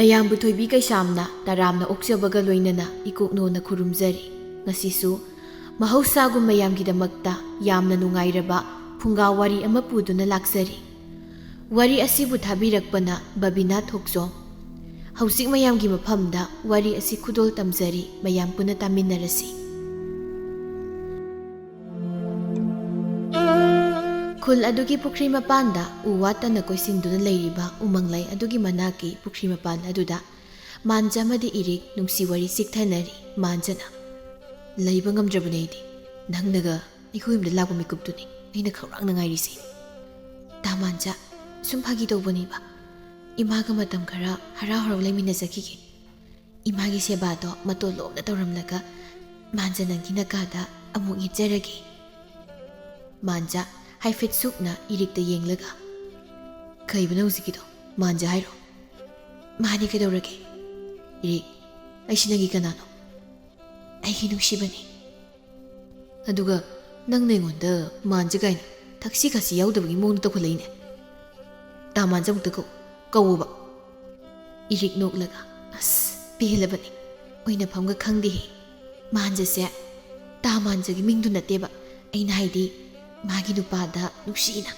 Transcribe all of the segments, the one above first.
ꯃꯌꯥꯝꯕꯨ ꯊꯣꯏꯕꯤ ꯀꯩꯁꯥꯝꯅ ꯇꯔꯥꯝꯅ ꯑꯣꯛꯆꯕꯒ ꯂꯣꯏꯅꯅ ꯏꯀꯣꯛꯅꯣꯅ ꯈꯨꯔꯨꯝꯖꯔꯤ꯫ ꯉꯁꯤꯁꯨ ꯃꯍꯧꯁꯥꯒꯨꯝ ꯃꯌꯥꯝꯒꯤꯗꯃꯛꯇ ꯌꯥꯝꯅ ꯅꯨꯡꯉꯥꯏꯔꯕ ꯐꯨꯡꯒꯥ ꯋꯥꯔꯤ ꯑꯃ ꯄꯨꯗꯨꯅ ꯂꯥꯛꯆꯔꯤ꯫ ꯋꯥꯔꯤ ꯑꯁꯤꯕꯨ ꯊꯥꯕꯤꯔꯛꯄꯅ ꯕꯕꯤꯅꯥ ꯊꯣꯛꯆꯣꯝ꯫ ꯍꯧꯖꯤꯛ ꯃꯌꯥꯝꯒꯤ ꯃꯐꯝꯗ ꯋꯥꯔꯤ ꯑꯁꯤ ꯈꯨꯗꯣꯜ ꯇꯝꯖꯔꯤ, ꯃꯌꯥꯝ ꯄꯨꯟꯅ ꯇꯥꯃꯤꯟꯅꯔꯁꯤ꯫ ꯈꯨꯜ ꯑꯗꯨꯒꯤ ꯄꯨꯈ꯭ꯔꯤ ꯃꯄꯥꯟꯗ ꯎ ꯋꯥꯇꯅ ꯀꯣꯏꯁꯤꯟꯗꯨꯅ ꯂꯩꯔꯤꯕ ꯎꯃꯪꯂꯩ ꯑꯗꯨꯒꯤ ꯃꯅꯥꯛꯀꯤ ꯄꯨꯈ꯭ꯔꯤ ꯃꯄꯥꯟ ꯑꯗꯨꯗ ꯃꯥꯟꯖ ꯑꯃꯗꯤ ꯏꯔꯤꯛ ꯅꯨꯡꯁꯤ ꯋꯥꯔꯤ ꯆꯤꯛꯊꯅꯔꯤ꯫ ꯃꯥꯟꯖꯅ "ꯂꯩꯕ ꯉꯝꯗ꯭ꯔꯕꯅꯦ ꯑꯩꯗꯤ, ꯅꯪꯅꯒ ꯑꯩꯈꯣꯏ ꯌꯨꯝꯗ ꯂꯥꯛꯄ ꯃꯤꯀꯨꯞꯇꯨꯅꯤ ꯑꯩꯅ ꯈꯧꯔꯥꯡꯅ ꯉꯥꯏꯔꯤꯁꯦ." "ꯇꯥ ꯃꯥꯟꯖ, ꯁꯨꯝ ꯐꯥꯒꯤ ꯇꯧꯕꯅꯤꯕ. ꯏꯃꯥꯒ ꯃꯇꯝ ꯈꯔ ꯍꯔꯥꯎ ꯍꯔꯥꯎ ꯂꯩꯃꯤꯟꯅꯖꯈꯤꯒꯦ. ꯏꯃꯥꯒꯤ ꯁꯦꯕꯥꯗꯣ ꯃꯇꯣꯟ ꯂꯣꯝꯅ ꯇꯧꯔꯝꯂꯒ ꯃꯥꯟꯖ ꯅꯪꯒꯤ ꯅꯀꯥꯗ ꯑꯃꯨꯛ ꯌꯦꯠꯆꯔꯒꯦ." ꯃꯥꯟꯖ ꯍꯥꯏꯐꯦꯠ ꯁꯨꯛꯅ ꯏꯔꯤꯛꯇ ꯌꯦꯡꯂꯒ "ꯀꯩꯕꯅꯣ ꯍꯧꯖꯤꯛꯀꯤꯗꯣ? ꯃꯥꯟꯖ ꯍꯥꯏꯔꯣ?" "ꯃꯥꯅꯤ, ꯀꯩꯗꯧꯔꯒꯦ? ꯏꯔꯤꯛ, ꯑꯩꯁꯤ ꯅꯪꯒꯤ ꯀꯅꯥꯅꯣ?" "ꯑꯩꯒꯤ ꯅꯨꯡꯁꯤꯕꯅꯤ." "ꯑꯗꯨꯒ ꯅꯪꯅ ꯑꯩꯉꯣꯟꯗ ꯃꯥꯟꯖ ꯀꯥꯏꯅ ꯊꯛꯁꯤ ꯈꯥꯁꯤ ꯌꯥꯎꯗꯕꯒꯤ ꯃꯑꯣꯡꯗ ꯇꯧꯈꯠꯂꯛꯏꯅꯦ." "ꯇꯥ ꯃꯥꯟꯖ ꯑꯃꯨꯛꯇ ꯀꯧꯋꯣꯕ." ꯏꯔꯤꯛ ꯅꯣꯛꯂꯒ "ꯑꯁ ꯄꯦꯜꯂꯕꯅꯤ, ꯑꯣꯏꯅꯐꯝꯒ ꯈꯪꯗꯦꯍꯦ. ꯃꯥꯟꯖꯁꯦ ꯇꯥ ꯃꯥꯟꯖꯒꯤ ꯃꯤꯡꯗꯨ ꯅꯠꯇꯦꯕ. ꯑꯩꯅ ꯍꯥꯏꯗꯤ ꯃꯥꯒꯤ ꯅꯨꯄꯥꯗ ꯅꯨꯡꯁꯤꯅ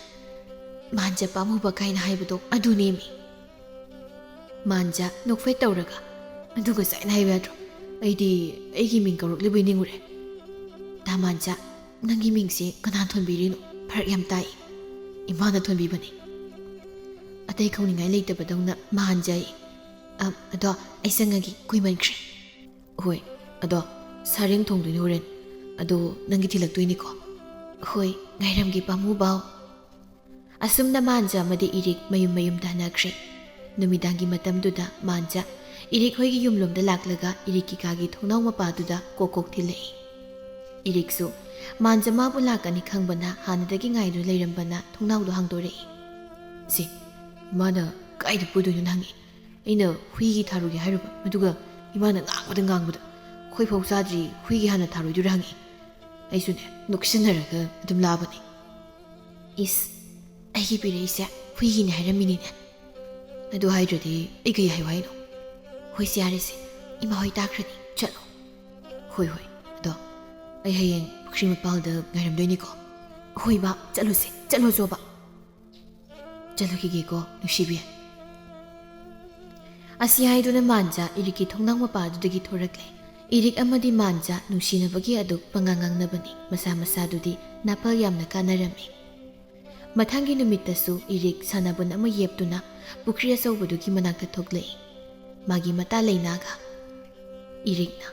ꯃꯥꯟꯖ ꯄꯥꯝꯃꯨꯕ ꯀꯥꯏꯅ ꯍꯥꯏꯕꯗꯣ ꯑꯗꯨꯅꯦꯃꯤ." ꯃꯥꯟꯖ ꯅꯣꯛꯐꯦꯠ ꯇꯧꯔꯒ "ꯑꯗꯨ ꯉꯁꯥꯏꯅ ꯍꯥꯏꯕ ꯌꯥꯗ꯭ꯔꯣ? ꯑꯩꯗꯤ ꯑꯩꯒꯤ ꯃꯤꯡ ꯀꯧꯔꯛꯂꯤꯕꯣꯏ ꯅꯤꯡꯉꯨꯔꯦ." "ꯇꯥ ꯃꯥꯟꯖ, ꯅꯪꯒꯤ ꯃꯤꯡꯁꯦ ꯀꯅꯥ ꯊꯣꯟꯕꯤꯔꯤꯅꯣ? ꯐꯔꯛ ꯌꯥꯝ ꯇꯥꯏ." "ꯏꯃꯥꯅ ꯊꯣꯟꯕꯤꯕꯅꯤ." ꯑꯇꯩ ꯈꯧꯅꯤꯡꯉꯥꯏ ꯂꯩꯇꯕꯗꯧꯅ ꯃꯥꯟꯖꯩ꯫ "ꯑꯗꯣ ꯑꯩ ꯆꯪꯉꯒꯦ, ꯀꯨꯏꯃꯟꯈ꯭ꯔꯦ." "ꯍꯣꯏ, ꯑꯗꯣ ꯁꯥꯔꯦꯡ ꯊꯣꯡꯗꯣꯏꯅꯤ ꯍꯣꯔꯦꯟ. ꯑꯗꯣ ꯅꯪꯒꯤ ꯊꯤꯜꯂꯛꯇꯣꯏꯅꯤꯀꯣ?" "ꯍꯣꯏ, ꯉꯥꯏꯔꯝꯒꯦ ꯄꯥꯝꯃꯨꯕꯥꯎ." ꯑꯁꯨꯝꯅ ꯃꯥꯟꯖ ꯑꯃꯗꯤ ꯏꯔꯤꯛ ꯃꯌꯨꯝ ꯃꯌꯨꯝꯗ ꯍꯟꯅꯈ꯭ꯔꯦ꯫ ꯅꯨꯃꯤꯗꯥꯡꯒꯤ ꯃꯇꯝꯗꯨꯗ ꯃꯥꯟꯖ ꯏꯔꯤꯛ ꯍꯣꯏꯒꯤ ꯌꯨꯝꯂꯣꯝꯗ ꯂꯥꯛꯂꯒ ꯏꯔꯤꯛꯀꯤ ꯀꯥꯒꯤ ꯊꯣꯡꯅꯥꯎ ꯃꯄꯥꯗꯨꯗ ꯀꯣꯛ ꯊꯤꯜꯂꯛꯏ꯫ ꯏꯔꯤꯛꯁꯨ ꯃꯥꯟꯖ ꯃꯥꯕꯨ ꯂꯥꯛꯀꯅꯤ ꯈꯪꯕꯅ ꯍꯥꯟꯅꯗꯒꯤ ꯉꯥꯏꯗꯨꯅ ꯂꯩꯔꯝꯕꯅ ꯊꯣꯡꯅꯥꯎꯗꯣ ꯍꯥꯡꯗꯣꯔꯛꯏ꯫ "ꯁꯤ ꯃꯥꯅ ꯀꯥꯏꯗ ꯄꯨꯗꯣꯏꯅꯣ ꯍꯪꯉꯤ. ꯑꯩꯅ ꯍꯨꯏꯒꯤ ꯊꯥꯔꯨꯒꯦ ꯍꯥꯏꯔꯨꯕ, ꯑꯗꯨꯒ ꯏꯃꯥꯅ ꯉꯥꯡꯕꯗ ꯑꯩꯈꯣꯏ ꯐꯥꯎ ꯆꯥꯗ꯭ꯔꯤ ꯍꯨꯏꯒꯤ ꯍꯥꯟꯅ ꯊꯥꯔꯣꯏꯗꯨꯔ ꯍꯪꯉꯤ. ꯑꯩꯁꯨꯅꯦ ꯅꯣꯛꯁꯤꯟꯅꯔꯒ ꯑꯗꯨꯝ ꯂꯥꯛꯑꯕꯅꯤ." "ꯏꯁ, ꯑꯩꯒꯤ ꯄꯤꯔꯛꯏꯁꯦ ꯍꯨꯏꯒꯤꯅꯦ ꯍꯥꯏꯔꯝꯃꯤꯅꯤꯅꯦ." "ꯑꯗꯨ ꯍꯥꯏꯗ꯭ꯔꯗꯤ ꯑꯩ ꯀꯩ ꯍꯥꯏꯌꯨ ꯍꯥꯏꯅꯣ?" "ꯍꯣꯏꯁꯦ ꯌꯥꯔꯦꯁꯦ, ꯏꯃꯥ ꯍꯣꯏ ꯇꯥꯈ꯭ꯔꯅꯤ, ꯆꯠꯂꯣ." "ꯍꯣꯏ, ꯑꯗꯣ ꯑꯩ ꯍꯌꯦꯡ ꯄꯨꯈ꯭ꯔꯤ ꯃꯄꯥꯜꯗ ꯉꯥꯏꯔꯝꯗꯣꯏꯅꯤꯀꯣ?" "ꯍꯣꯏ ꯕꯥ, ꯆꯠꯂꯨꯁꯦ, ꯆꯠꯂꯣ ꯕꯥ." "ꯆꯠꯂꯨꯈꯤꯒꯦꯀꯣ ꯅꯨꯡꯁꯤꯕꯤ." ꯑꯁꯤ ꯍꯥꯏꯗꯨꯅ ꯃꯥꯟꯖ ꯏꯔꯤꯛꯀꯤ ꯊꯣꯡꯅꯥꯎ ꯃꯄꯥꯗꯨꯗꯒꯤ ꯊꯣꯔꯛꯂꯦ꯫ ꯏꯔꯤꯛ ꯑꯃꯗꯤ ꯃꯥꯟꯖ ꯅꯨꯡꯁꯤꯅꯕꯒꯤ ꯑꯗꯨꯛ ꯄꯪꯉꯥꯡ ꯉꯥꯡꯅꯕꯅꯤ. ꯃꯁꯥ ꯃꯁꯥꯗꯨꯗꯤ ꯅꯥꯄꯜ ꯌꯥꯝꯅ ꯀꯥꯟꯅꯔꯝꯃꯤ꯫ ꯃꯊꯪꯒꯤ ꯅꯨꯃꯤꯠꯇꯁꯨ ꯏꯔꯤꯛ ꯁꯥꯟꯅꯕꯨꯟ ꯑꯃ ꯌꯦꯞꯇꯨꯅ ꯄꯨꯈ꯭ꯔꯤ ꯑꯆꯧꯕꯗꯨꯒꯤ ꯃꯅꯥꯛꯇ ꯊꯣꯛꯂꯛꯏ, ꯃꯥꯒꯤ ꯃꯇꯥ ꯂꯩꯅꯥꯒ꯫ ꯏꯔꯤꯛꯅ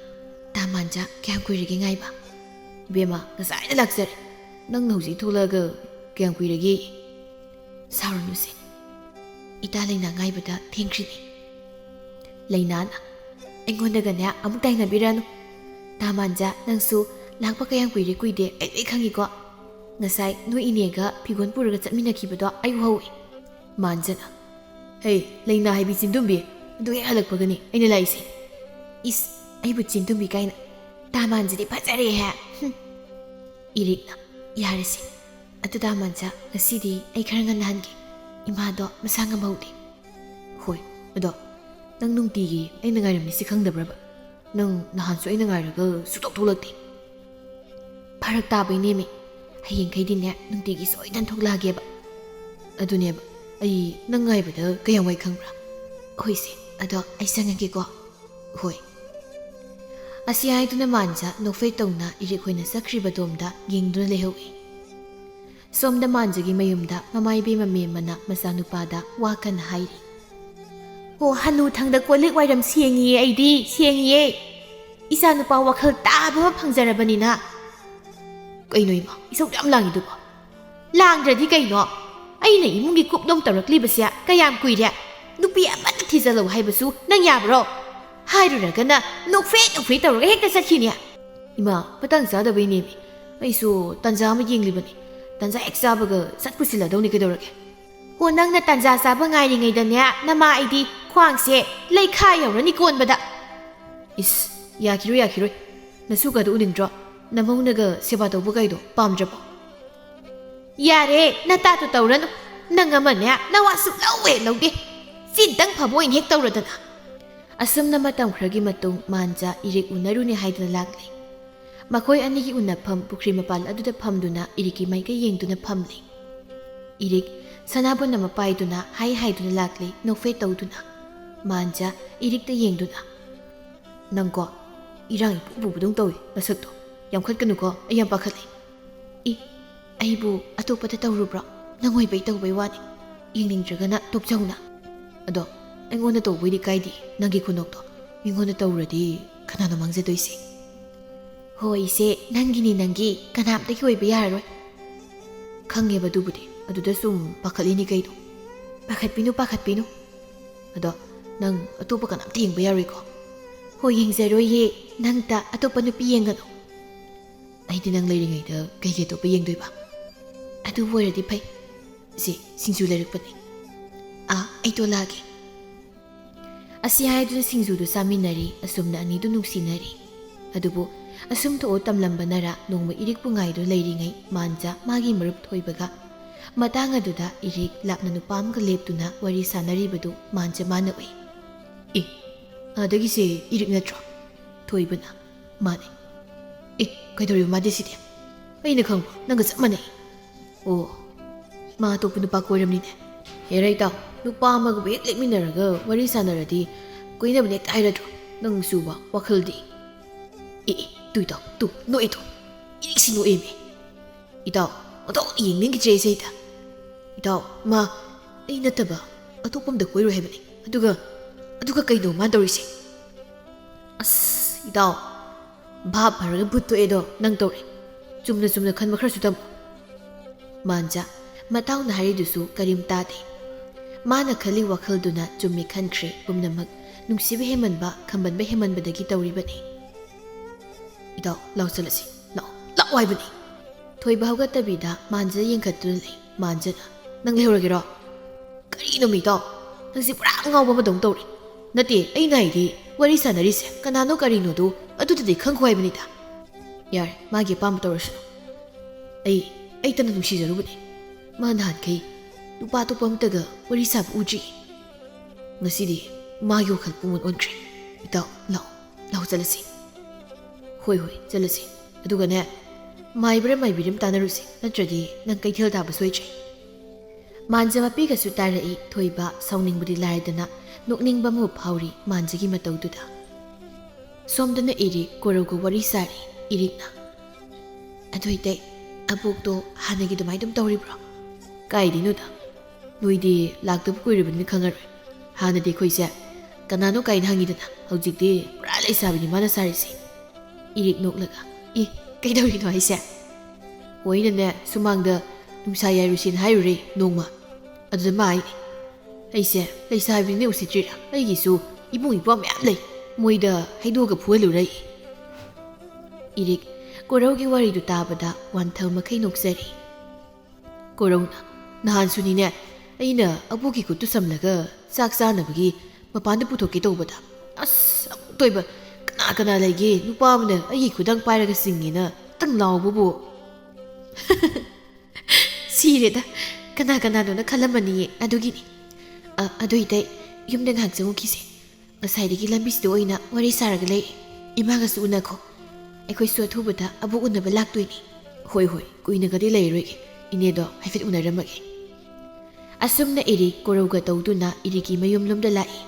"ꯇꯥ ꯃꯥꯟꯖ, ꯀꯌꯥꯝ ꯀꯨꯏꯔꯒꯦ ꯉꯥꯏꯕ?" "ꯕꯦꯝꯃ, ꯉꯁꯥꯏꯅ ꯂꯥꯛꯆꯔꯦ. ꯅꯪꯅ ꯍꯧꯖꯤꯛ ꯊꯣꯛꯂꯛꯑꯒ ꯀꯌꯥꯝ ꯀꯨꯏꯔꯒꯦ?" "ꯁꯥꯎꯔꯅꯨꯁꯦ, ꯏꯇꯥ ꯂꯩꯅꯥ ꯉꯥꯏꯕꯗ ꯊꯦꯡꯈ꯭ꯔꯤꯅꯤ." ꯂꯩꯅꯥꯅ "ꯑꯩꯉꯣꯟꯗꯒꯅꯦ ꯑꯃꯨꯛ ꯇꯥꯏꯅꯕꯤꯔꯅꯨ. ꯇꯥ ꯃꯥꯟꯖ, ꯅꯪꯁꯨ ꯂꯥꯛꯄ ꯀꯌꯥꯝ ꯀꯨꯏꯗꯦ ꯑꯩ ꯂꯣꯏ ꯈꯪꯉꯤꯀꯣ. ꯉꯁꯥꯏ ꯅꯣꯏ ꯏꯅꯦꯒ ꯐꯤꯒꯣꯟ ꯄꯨꯔꯒ ꯆꯠꯃꯤꯟꯅꯈꯤꯕꯗꯣ ꯑꯩ ꯎꯍꯧꯏ." ꯃꯥꯟꯖꯅ "ꯍꯩ ꯂꯩꯅꯥ ꯍꯥꯏꯕꯤ ꯆꯤꯟꯗꯨꯝꯕꯤ, ꯑꯗꯨ ꯍꯦꯛ ꯍꯜꯂꯛꯄꯒꯅꯤ ꯑꯩꯅ ꯂꯥꯛꯏꯁꯦ." "ꯏꯁ, ꯑꯩꯕꯨ ꯆꯤꯟꯗꯨꯝꯕꯤ ꯀꯥꯏꯅ. ꯇꯥ ꯃꯥꯟꯖꯗꯤ ꯐꯖꯔꯦꯍꯦ." ꯏꯔꯤꯛꯅ "ꯌꯥꯔꯁꯦ. ꯑꯗꯨ ꯇꯥ ꯃꯥꯟꯖ, ꯉꯁꯤꯗꯤ ꯑꯩ ꯈꯔ ꯉꯟꯅ ꯍꯟꯒꯦ. ꯏꯃꯥꯗꯣ ꯃꯁꯥ ꯉꯝꯍꯧꯗꯦ." "ꯍꯣꯏ, ꯑꯗꯣ ꯅꯪ ꯅꯨꯡꯇꯤꯒꯤ ꯑꯩꯅ ꯉꯥꯏꯔꯝꯃꯤꯁꯤ ꯈꯪꯗꯕ꯭ꯔꯕ? ꯅꯪ ꯅꯍꯥꯟꯁꯨ ꯑꯩꯅ ꯉꯥꯏꯔꯒ ꯁꯨꯛꯊꯣꯛ ꯊꯣꯛꯂꯛꯇꯦ." "ꯐꯔꯛ ꯇꯥꯕꯩꯅꯦꯃꯤ. ꯍꯌꯦꯡꯈꯩꯗꯤꯅꯦ ꯅꯨꯡꯇꯤꯒꯤ ꯁꯣꯏꯗꯅ ꯊꯣꯛꯂꯛꯑꯒꯦꯕ." "ꯑꯗꯨꯅꯦꯕ, ꯑꯩ ꯅꯪ ꯉꯥꯏꯕꯗ ꯀꯌꯥꯝ ꯋꯥꯏ ꯈꯪꯕ꯭ꯔꯥ?" "ꯍꯣꯏꯁꯦ, ꯑꯗꯣ ꯑꯩ ꯆꯪꯉꯒꯦꯀꯣ." "ꯍꯣꯏ." ꯑꯁꯤ ꯍꯥꯏꯗꯨꯅ ꯃꯥꯟꯖ ꯅꯣꯛꯐꯦꯠ ꯇꯧꯅ ꯏꯔꯤꯛ ꯍꯣꯏꯅ ꯆꯠꯈ꯭ꯔꯤꯕꯗꯣꯝꯗ ꯌꯦꯡꯗꯨꯅ ꯂꯩꯍꯧꯏ꯫ ꯁꯣꯝꯗ ꯃꯥꯟꯖꯒꯤ ꯃꯌꯨꯝꯗ ꯃꯃꯥꯏꯕꯦꯝꯃ ꯃꯦꯝꯃꯅ ꯃꯆꯥꯅꯨꯄꯥꯗ ꯋꯥ ꯀꯟꯅ ꯍꯥꯏꯔꯤ꯫ "ꯑꯣ, ꯍꯅꯨꯊꯪꯗ ꯀꯣꯜꯂꯤꯛ ꯋꯥꯏꯔꯝ ꯁꯦꯡꯉꯤꯌꯦ, ꯑꯩꯗꯤ ꯁꯦꯡꯉꯤꯌꯦ. ꯏꯆꯥꯅꯨꯄꯥ ꯋꯥꯈꯜ ꯇꯥꯕ ꯑꯃ ꯐꯪꯖꯔꯕꯅꯤꯅ." "ꯀꯩꯅꯣ ꯏꯃꯥ, ꯏꯁꯧ ꯌꯥꯝ ꯂꯥꯡꯉꯤꯗꯨꯕꯣ?" "ꯂꯥꯡꯗ꯭ꯔꯗꯤ ꯀꯩꯅꯣ? ꯑꯩꯅ ꯏꯃꯨꯡꯒꯤ ꯀꯨꯞꯅꯣꯝ ꯇꯧꯔꯛꯂꯤꯕꯁꯦ ꯀꯌꯥꯝ ꯀꯨꯏꯔꯦ? ꯅꯨꯄꯤ ꯑꯃꯠꯇ ꯊꯤꯖꯤꯜꯂꯧ ꯍꯥꯏꯕꯁꯨ ꯅꯪ ꯌꯥꯕ꯭ꯔോ? ꯍꯥꯏꯔꯨꯔꯒꯅ ꯅꯣꯛꯐꯦꯠ ꯇꯧꯔꯒ ꯍꯦꯛꯇ ꯆꯠꯈꯤꯅꯦ." "ꯏꯃꯥ, ꯃꯇꯥꯡ ꯆꯥꯗꯕꯩꯅꯦꯃꯤ. ꯑꯩꯁꯨ ꯇꯟꯖꯥ ꯑꯃ ꯌꯦꯡꯂꯤꯕꯅꯤ. ꯇꯟꯖꯥ ꯍꯦꯛ ꯆꯥꯕꯒ ꯁꯠ ꯄꯨꯁꯤꯜꯂꯗꯧꯅꯤ, ꯀꯩꯗꯧꯔꯒꯦ?" "ꯑꯣ, ꯅꯪꯅ ꯇꯟꯖꯥ ꯆꯥꯕ ꯉꯥꯏꯔꯤꯉꯩꯗꯅꯦ ꯅꯃꯥ ꯑꯩꯗꯤ ꯈ꯭ꯋꯥꯡꯁꯦ ꯂꯩꯈꯥ ꯌꯧꯔꯅꯤ ꯀꯣꯟꯕꯗ." "ꯏꯁ, ꯌꯥꯈꯤꯔꯣꯏ. ꯅꯁꯨꯒꯗꯣ ꯎꯅꯤꯡꯗ꯭ꯔꯣ? ꯅꯃꯧꯅꯒ ꯁꯦꯕꯥ ꯇꯧꯕ ꯀꯥꯏꯗꯣ ꯄꯥꯝꯗ꯭ꯔꯕꯣ?" "ꯌꯥꯔꯦ, ꯅꯇꯥꯗꯣ ꯇꯧꯔꯅꯨ. ꯅꯪ ꯑꯃꯅꯦ ꯅꯋꯥ ꯁꯨꯛꯂꯧ ꯍꯦꯛ ꯂꯧꯗꯦ. ꯆꯤꯟꯇꯪ ꯐꯕ ꯑꯣꯏꯅ ꯍꯦꯛ ꯇꯧꯔꯗꯅ." ꯑꯁꯨꯝꯅ ꯃꯇꯝ ꯈꯔꯒꯤ ꯃꯇꯨꯡ ꯃꯥꯟꯖꯥ ꯏꯔꯤꯛ ꯎꯅꯔꯨꯅꯤ ꯍꯥꯏꯗꯨꯅ ꯂꯥꯛꯂꯤ꯫ ꯃꯈꯣꯏ ꯑꯅꯤꯒꯤ ꯎꯅꯐꯝ ꯄꯨꯈ꯭ꯔꯤ ꯃꯄꯥꯟ ꯑꯗꯨꯗ ꯐꯝꯗꯨꯅ ꯏꯔꯤꯛꯀꯤ ꯃꯥꯏꯀꯩ ꯌꯦꯡꯗꯨꯅ ꯐꯝꯂꯤ꯫ ꯏꯔꯤꯛ ꯁꯅꯥꯕꯨꯟ ꯑꯃ ꯄꯥꯏꯗꯨꯅ ꯍꯥꯏꯗꯨꯅ ꯂꯥꯛꯂꯤ ꯅꯣꯛꯐꯦꯠ ꯇꯧꯗꯨꯅ꯫ ꯃꯥꯟꯖꯥ ꯏꯔꯤꯛꯇ ꯌꯦꯡꯗꯨꯅ "ꯅꯪꯀꯣ ꯏꯔꯥꯡ ꯏꯄꯨ ꯄꯨꯕꯗꯧ ꯇꯧꯏ ꯅꯁꯛꯇꯣ, ꯌꯥꯝꯈꯠꯀꯅꯨꯀꯣ ꯑꯩ ꯌꯥꯝ ꯄꯥꯈꯠꯂꯤ." "ꯑꯩꯕꯨ ꯑꯇꯣꯞꯄꯗ ꯇꯧꯔꯨꯕ꯭ꯔꯣ? ꯅꯪ ꯑꯣꯏꯕꯩ ꯇꯧꯕꯩ ꯋꯥꯅꯤ, ꯌꯦꯡꯅꯤꯡꯗ꯭ꯔꯒꯅ ꯇꯣꯛꯆꯧꯅ." "ꯑꯗꯣ ꯑꯩꯉꯣꯟꯗ ꯇꯧꯕꯩꯗꯤ ꯀꯥꯏꯗꯦ, ꯅꯪꯒꯤ ꯈꯨꯅꯣꯛꯇꯣ ꯃꯤꯉꯣꯟꯗ ꯇꯧꯔꯗꯤ ꯀꯅꯥꯅꯣ ꯃꯥꯡꯖꯗꯣꯏꯁꯦ?" "ꯍꯣꯏ ꯏꯆꯦ, ꯅꯪꯒꯤꯅꯤ ꯅꯪꯒꯤ, ꯀꯅꯥꯝꯇꯒꯤ ꯑꯣꯏꯕ ꯌꯥꯔꯔꯣꯏ." "ꯈꯪꯉꯦꯕ ꯑꯗꯨꯕꯨꯗꯤ, ꯑꯗꯨꯗ ꯁꯨꯝ ꯄꯥꯈꯠꯂꯤꯅꯤ ꯀꯩꯗꯣ." "ꯄꯥꯈꯠꯄꯤꯅꯨ. ꯑꯗꯣ ꯅꯪ ꯑꯇꯣꯞꯄ ꯀꯅꯥꯝꯇ ꯌꯦꯡꯕ ꯌꯥꯔꯣꯏꯀꯣ?" "ꯍꯣꯏ ꯌꯦꯡꯖꯔꯣꯏꯌꯦ, ꯅꯪꯇ ꯑꯇꯣꯞꯄ ꯅꯨꯄꯤ ꯌꯦꯡꯒꯅꯨ." "ꯑꯩꯗꯤ ꯅꯪ ꯂꯩꯔꯤꯉꯩꯗ ꯀꯩꯒꯤ ꯑꯇꯣꯞꯄ ꯌꯦꯡꯗꯣꯏꯕ?" "ꯑꯗꯨꯕꯨ ꯑꯣꯏꯔꯗꯤ ꯐꯩ." "ꯏꯆꯦ ꯁꯤꯡꯖꯨ ꯂꯩꯔꯛꯄꯅꯤ." "ꯑꯩ ꯇꯣꯂꯛꯑꯒꯦ." ꯑꯁꯤ ꯍꯥꯏꯗꯨꯅ ꯁꯤꯡꯖꯨꯗꯨ ꯆꯥꯃꯤꯟꯅꯔꯤ, ꯑꯁꯨꯝꯅ ꯑꯅꯤꯗꯨ ꯅꯨꯡꯁꯤꯅꯔꯤ꯫ ꯑꯗꯨꯕꯨ ꯑꯁꯨꯝ ꯊꯣꯛꯑ ꯇꯝꯂꯝꯕꯅꯔ ꯅꯣꯡꯃ ꯏꯔꯤꯛꯄꯨ ꯉꯥꯏꯗꯨꯅ ꯂꯩꯔꯤꯉꯩ ꯃꯥꯟꯖꯥ ꯃꯥꯒꯤ ꯃꯔꯨꯞ ꯊꯣꯏꯕꯒ ꯃꯇꯥꯡ ꯑꯗꯨꯗ ꯏꯔꯤꯛ ꯂꯥꯞꯅ ꯅꯨꯄꯥ ꯑꯃꯒ ꯂꯦꯞꯇꯨꯅ ꯋꯥꯔꯤ ꯁꯥꯟꯅꯔꯤꯕꯗꯨ ꯃꯥꯟꯖꯥ ꯃꯥꯅ ꯎꯏ꯫ "ꯑꯗꯒꯤꯁꯦ ꯏꯔꯤꯛ ꯅꯠꯇ꯭ꯔꯣ?" ꯊꯣꯏꯕꯅ "ꯃꯥꯅꯦ." "ꯀꯩꯗꯧꯔꯤꯕ ꯃꯥꯗꯤ ꯁꯤꯗꯤ?" "ꯑꯩꯅ ꯈꯪꯕ ꯅꯪꯒ ꯆꯞ ꯃꯥꯟꯅꯩ." "ꯑꯣ, ꯃꯥ ꯑꯇꯣꯞꯄ ꯅꯨꯄꯥ ꯀꯣꯏꯔꯝꯅꯤꯅꯦ." "ꯍꯦꯔꯥ ꯏꯇꯥꯎ, ꯅꯨꯄꯥ ꯑꯃꯒꯕꯨ ꯍꯦꯛ ꯂꯦꯞꯃꯤꯟꯅꯔꯒ ꯋꯥꯔꯤ ꯁꯥꯟꯅꯔꯗꯤ ꯀꯣꯏꯅꯕꯅ ꯍꯦꯛꯇ ꯍꯥꯏꯔꯗ꯭ꯔꯣ? ꯅꯪ ꯁꯨꯕ ꯋꯥꯈꯜꯗꯤ." ꯇꯨ ꯏꯇꯥꯎ, ꯇꯨ ꯅꯣꯛꯑꯦ ꯇꯨ, ꯏꯔꯤꯛꯁꯤ ꯅꯣꯛꯑꯦꯃꯤ." "ꯏꯇꯥꯎ ꯑꯣꯟꯊꯣꯛꯅ ꯌꯦꯡꯅꯤꯡꯈꯤꯗ꯭ꯔꯦ ꯏꯁꯩꯗ." "ꯏꯇꯥꯎ, ꯃꯥ ꯑꯩ ꯅꯠꯇꯕ ꯑꯇꯣꯞꯄ ꯑꯝꯗ ꯀꯣꯏꯔꯣꯏ ꯍꯥꯏꯕꯅꯤ, ꯑꯗꯨꯒ ꯀꯩꯅꯣ ꯃꯥ ꯇꯧꯔꯤꯁꯦ?" "ꯏꯇꯥꯎ, ꯚꯥꯞ ꯐꯔꯒ ꯚꯨꯠ ꯊꯣꯛꯑꯦꯗꯣ ꯅꯪ ꯇꯧꯔꯦ, ꯆꯨꯝꯅ ꯈꯟꯕ ꯈꯔꯁꯨ ꯇꯝꯃꯨ." ꯃꯥꯟꯖꯥ ꯃꯇꯥꯎꯅ ꯍꯥꯏꯔꯤꯗꯨꯁꯨ ꯀꯔꯤꯝ ꯇꯥꯗꯦ꯫ ꯃꯥꯅ ꯈꯜꯂꯤ ꯋꯥꯈꯜꯗꯨꯅ ꯆꯨꯝꯃꯤ ꯈꯟꯈ꯭ꯔꯦ, ꯄꯨꯝꯅꯃꯛ ꯅꯨꯡꯁꯤꯕ ꯍꯦꯃꯟꯕ ꯈꯝꯕꯟꯕ ꯍꯦꯃꯟꯕꯗꯒꯤ ꯇꯧꯔꯤꯕꯅꯤ꯫ "ꯏꯇꯥꯎ ꯂꯥꯎ ꯆꯠꯂꯁꯤ, ꯂꯥꯛꯑꯣ ꯍꯥꯏꯕꯅꯤ." ꯊꯣꯏꯕ ꯍꯧꯒꯠꯇꯕꯤꯗ ꯃꯥꯟꯖꯥ ꯌꯦꯡꯈꯠꯇꯨꯅ ꯂꯩ꯫ ꯃꯥꯟꯖꯥꯅ "ꯅꯪ ꯂꯩꯍꯧꯔꯒꯦꯔꯣ?" "ꯀꯔꯤꯅꯣ ꯏꯇꯥꯎ, ꯅꯪꯁꯤ ꯄꯨꯔꯥ ꯉꯥꯎꯕ ꯑꯃꯗꯧ ꯇꯧꯔꯤ." "ꯅꯠꯇꯦ, ꯑꯩꯅ ꯍꯥꯏꯗꯤ ꯋꯥꯔꯤ ꯁꯥꯟꯅꯔꯤꯁꯦ ꯀꯅꯥꯅꯣ ꯀꯔꯤꯅꯣꯗꯨ ꯑꯗꯨꯗꯗꯤ ꯈꯪꯈꯣ ꯍꯥꯏꯕꯅꯤꯗ." "ꯌꯥꯔꯦ, ꯃꯥꯒꯤ ꯑꯄꯥꯝꯕ ꯇꯧꯔꯁꯅꯨ. ꯑꯩ ꯇꯅ ꯅꯨꯡꯁꯤꯖꯔꯨꯕꯅꯤ. ꯃꯥ ꯅꯍꯥꯟꯈꯩ ꯅꯨꯄꯥ ꯑꯇꯣꯞꯄ ꯑꯃꯇꯒ ꯋꯥꯔꯤ ꯁꯥꯕ ꯎꯗ꯭ꯔꯤ. ꯉꯁꯤꯗꯤ ꯃꯥꯒꯤ ꯋꯥꯈꯜ ꯄꯨꯡꯑꯣꯟ ꯑꯣꯟꯈ꯭ꯔꯦ. ꯏꯇꯥꯎ ꯂꯥꯎ ꯆꯠꯂꯁꯤ." "ꯍꯣꯏ ꯆꯠꯂꯁꯤ. ꯑꯗꯨꯒꯅꯦ, ꯃꯥꯏꯕꯤꯔꯝ ꯇꯥꯟꯅꯔꯨꯁꯤ, ꯅꯠꯇ꯭ꯔꯗꯤ ꯅꯪ ꯀꯩꯊꯦꯜ ꯇꯥꯕ ꯁꯣꯏꯗ꯭ꯔꯦ." ꯃꯥꯟꯖꯥ ꯃꯄꯤꯒꯁꯨ ꯇꯥꯔꯛꯏ꯫ ꯊꯣꯏꯕ ꯁꯥꯎꯅꯤꯡꯕꯗꯤ ꯂꯥꯏꯔꯗꯅ ꯅꯣꯛꯅꯤꯡꯕ ꯑꯃ ꯐꯥꯎꯔꯤ ꯃꯥꯟꯖꯥꯒꯤ ꯃꯇꯧꯗꯨꯗ꯫ ꯁꯣꯝꯗꯅ ꯏꯔꯤꯛ ꯀꯣꯔꯧꯒ ꯋꯥꯔꯤ ꯁꯥꯔꯤ꯫ ꯏꯔꯤꯛꯅ "ꯑꯗꯨ ꯏꯇꯩ, ꯑꯕꯣꯛꯇꯣ ꯍꯥꯟꯅꯒꯤ ꯑꯗꯨꯃꯥꯏꯅ ꯑꯗꯨꯝ ꯇꯧꯔꯤꯕ꯭ꯔꯣ?" "ꯀꯥꯏꯗꯩꯅꯣꯗ, ꯅꯣꯏꯗꯤ ꯂꯥꯛꯇꯕ ꯀꯨꯏꯔꯕꯅꯤꯅ ꯈꯪꯉꯔꯣꯏ. ꯍꯥꯟꯅꯗꯤ ꯑꯩꯈꯣꯏꯁꯦ ꯀꯅꯥꯅꯣ ꯀꯥꯏꯅ ꯍꯪꯉꯤꯗꯅ, ꯍꯧꯖꯤꯛꯇꯤ ꯄꯨꯔꯥ ꯂꯩꯁꯥꯕꯤꯅꯤ ꯃꯥꯅ ꯁꯥꯔꯤꯁꯤ." ꯏꯔꯤꯛ ꯅꯣꯛꯂꯒ "ꯀꯩꯗꯧꯔꯤꯅꯣ ꯍꯥꯏꯁꯦ?" "ꯍꯣꯏꯅꯅꯦ, ꯁꯨꯃꯥꯡꯗ ꯅꯨꯡꯁꯥ ꯌꯥꯏꯔꯨꯁꯦꯅ ꯍꯥꯏꯔꯨꯔꯦ ꯅꯣꯡꯃ. ꯑꯗꯨꯗ ꯃꯥ ꯍꯥꯏꯅꯤ, ꯑꯩꯁꯦ ꯂꯩꯁꯥꯕꯤꯅꯤꯅ ꯎꯁꯤꯠꯇ꯭ꯔꯤꯔꯥ, ꯑꯩꯒꯤꯁꯨ ꯏꯕꯨꯡ ꯏꯄ꯭ꯋꯥ ꯃꯌꯥꯝ ꯂꯩ, ꯃꯣꯏꯗ ꯍꯩꯗꯣꯛꯑꯒ ꯐꯨꯍꯜꯂꯨꯔꯏ." ꯏꯔꯤꯛ ꯀꯣꯔꯧꯒꯤ ꯋꯥꯔꯤꯗꯨ ꯇꯥꯕꯗ ꯋꯥꯟꯊꯧ ꯃꯈꯩ ꯅꯣꯛꯆꯔꯤ꯫ ꯀꯣꯔꯧꯅ "ꯅꯍꯥꯟꯁꯨꯅꯤꯅꯦ, ꯑꯩꯅ ꯑꯕꯣꯛꯀꯤ ꯈꯨꯠꯇꯨ ꯁꯝꯂꯒ ꯆꯥꯛ ꯆꯥꯅꯕꯒꯤ ꯃꯄꯥꯟꯗ ꯄꯨꯊꯣꯛꯀꯦ ꯇꯧꯕꯗ, ꯑꯃꯨꯛ ꯇꯣꯏꯕ ꯀꯅꯥ ꯂꯩꯒꯦ, ꯅꯨꯄꯥ ꯑꯃꯅ ꯑꯩꯒꯤ ꯈꯨꯗꯥꯡ ꯄꯥꯏꯔꯒ ꯆꯤꯡꯉꯦꯅ ꯇꯪ ꯂꯥꯎꯕꯕꯨ." "ꯁꯤꯔꯦꯗ, ꯀꯅꯥꯅꯣꯅ ꯈꯜꯂꯝꯃꯅꯤꯌꯦ, ꯑꯗꯨꯒꯤꯅꯤ." "ꯑꯗꯨ ꯏꯇꯩ, ꯌꯨꯝꯗ ꯉꯥꯏꯍꯥꯛ ꯆꯪꯉꯨꯈꯤꯁꯦ. ꯉꯁꯥꯏꯗꯒꯤ ꯂꯝꯕꯤꯁꯤꯗ ꯑꯣꯏꯅ ꯋꯥꯔꯤ ꯁꯥꯔꯒ ꯂꯩ. ꯏꯃꯥꯒꯁꯨ ꯎꯅꯈꯣ. ꯑꯩꯈꯣꯏꯁꯨ ꯑꯊꯨꯕꯗ ꯑꯕꯣꯛ ꯎꯅꯕ ꯂꯥꯛꯇꯣꯏꯅꯤ." "ꯍꯣꯏ, ꯀꯨꯏꯅꯒꯗꯤ ꯂꯩꯔꯔꯣꯏꯒꯦ. ꯏꯅꯦꯗꯣ ꯍꯥꯏꯐꯦꯠ ꯎꯅꯔꯝꯃꯒꯦ." ꯑꯁꯨꯝꯅ ꯏꯔꯤꯛ ꯀꯣꯔꯧꯒ ꯇꯧꯗꯨꯅ ꯏꯔꯤꯛꯀꯤ ꯃꯌꯨꯝꯂꯣꯝꯗ ꯂꯥꯛꯏ꯫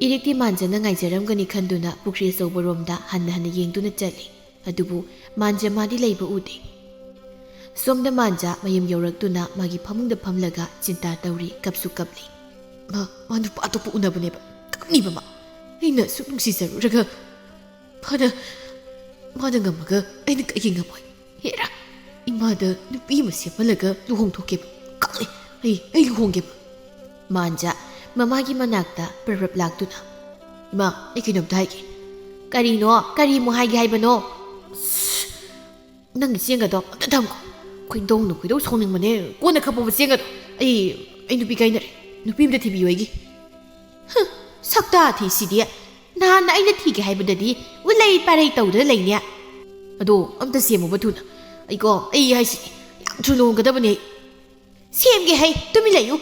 ꯏꯔꯤꯛꯇꯤ ꯃꯥꯟꯖꯥꯅ ꯉꯥꯏꯖꯔꯝꯒꯅꯤ ꯈꯟꯗꯨꯅ ꯄꯨꯈ꯭ꯔꯤ ꯑꯆꯧꯕꯔꯣꯝꯗ ꯍꯟꯅ ꯌꯦꯡꯗꯨꯅ ꯆꯠꯂꯤ꯫ ꯑꯗꯨꯕꯨ ꯃꯥꯟꯖꯥ ꯃꯥꯗꯤ ꯂꯩꯕ ꯎꯗꯦ꯫ ꯁꯣꯝꯗ ꯃꯥꯟꯖꯥ ꯃꯌꯨꯝ ꯌꯧꯔꯛꯇꯨꯅ ꯃꯥꯒꯤ ꯐꯃꯨꯡꯗ ꯐꯝꯂꯒ ꯆꯤꯟꯇꯥ ꯇꯧꯔꯤ, ꯀꯞꯁꯨ ꯀꯞꯂꯤ꯫ ꯃꯥ ꯅꯨꯄꯥ ꯑꯇꯣꯞꯄ ꯎꯅꯕꯅꯦꯕ, ꯀꯞꯅꯤꯕ ꯃꯥ. ꯑꯩꯅ ꯁꯨꯛ ꯅꯨꯡꯁꯤꯖꯔꯨꯔꯒ ꯃꯥꯅ ꯉꯝꯃꯒ ꯑꯩꯅ ꯀꯩꯒꯤ ꯉꯝꯃꯣꯏ? ꯍꯦꯔꯥ, ꯏꯃꯥꯗ ꯅꯨꯄꯤ ꯑꯃ ꯁꯦꯝꯍꯜꯂꯒ ꯂꯨꯍꯣꯡꯊꯣꯛꯀꯦꯕ, ꯀꯛꯂꯤ. ꯑꯩ ꯂꯨꯍꯣꯡꯒꯦꯕ." ꯃꯥꯟꯖꯥ ꯃꯃꯥꯒꯤ ꯃꯅꯥꯛꯇ ꯄ꯭ꯔꯞ ꯂꯥꯛꯇꯨꯅ "ꯏꯃꯥ, ꯑꯩ ꯀꯩꯅꯣꯝꯇ ꯍꯥꯏꯒꯦ." "ꯀꯔꯤꯃꯨꯛ ꯍꯥꯏꯒꯦ ꯍꯥꯏꯕꯅꯣ?" "ꯅꯪꯒꯤ ꯆꯦꯡꯒꯗꯣ ꯑꯝꯇ ꯊꯝꯈꯣ. ꯈꯣꯏꯗꯧ ꯁꯥꯎꯅꯤꯡꯕꯅꯦ. ꯀꯣꯟꯅ ꯈꯞꯄꯣꯕ ꯆꯦꯡꯒꯗꯣ. ꯑꯩ ꯅꯨꯄꯤ ꯀꯥꯏꯅꯔꯦ. ꯅꯨꯄꯤ ꯑꯃꯇ ꯊꯤꯕꯤꯌꯨ ꯑꯩꯒꯤ." "ꯁꯛꯇꯥ ꯊꯤꯁꯤꯗꯤ, ꯅꯍꯥꯟꯅ ꯑꯩꯅ ꯊꯤꯒꯦ ꯍꯥꯏꯕꯗꯗꯤ ꯎꯂꯩ ꯄꯥꯔꯩ ꯇꯧꯗꯨꯅ ꯂꯩꯅꯦ." "ꯑꯗꯣ ꯑꯝꯇ ꯁꯦꯝꯃꯨꯕ ꯊꯨꯅ. ꯑꯩ ꯍꯥꯏꯁꯤꯅꯤ, ꯌꯥꯝ ꯊꯨꯅ ꯂꯨꯍꯣꯡꯒꯗꯕꯅꯦ." "ꯁꯦꯝꯒꯦ ꯍꯩ, ꯇꯨꯃꯤꯟ ꯂꯩꯌꯨ.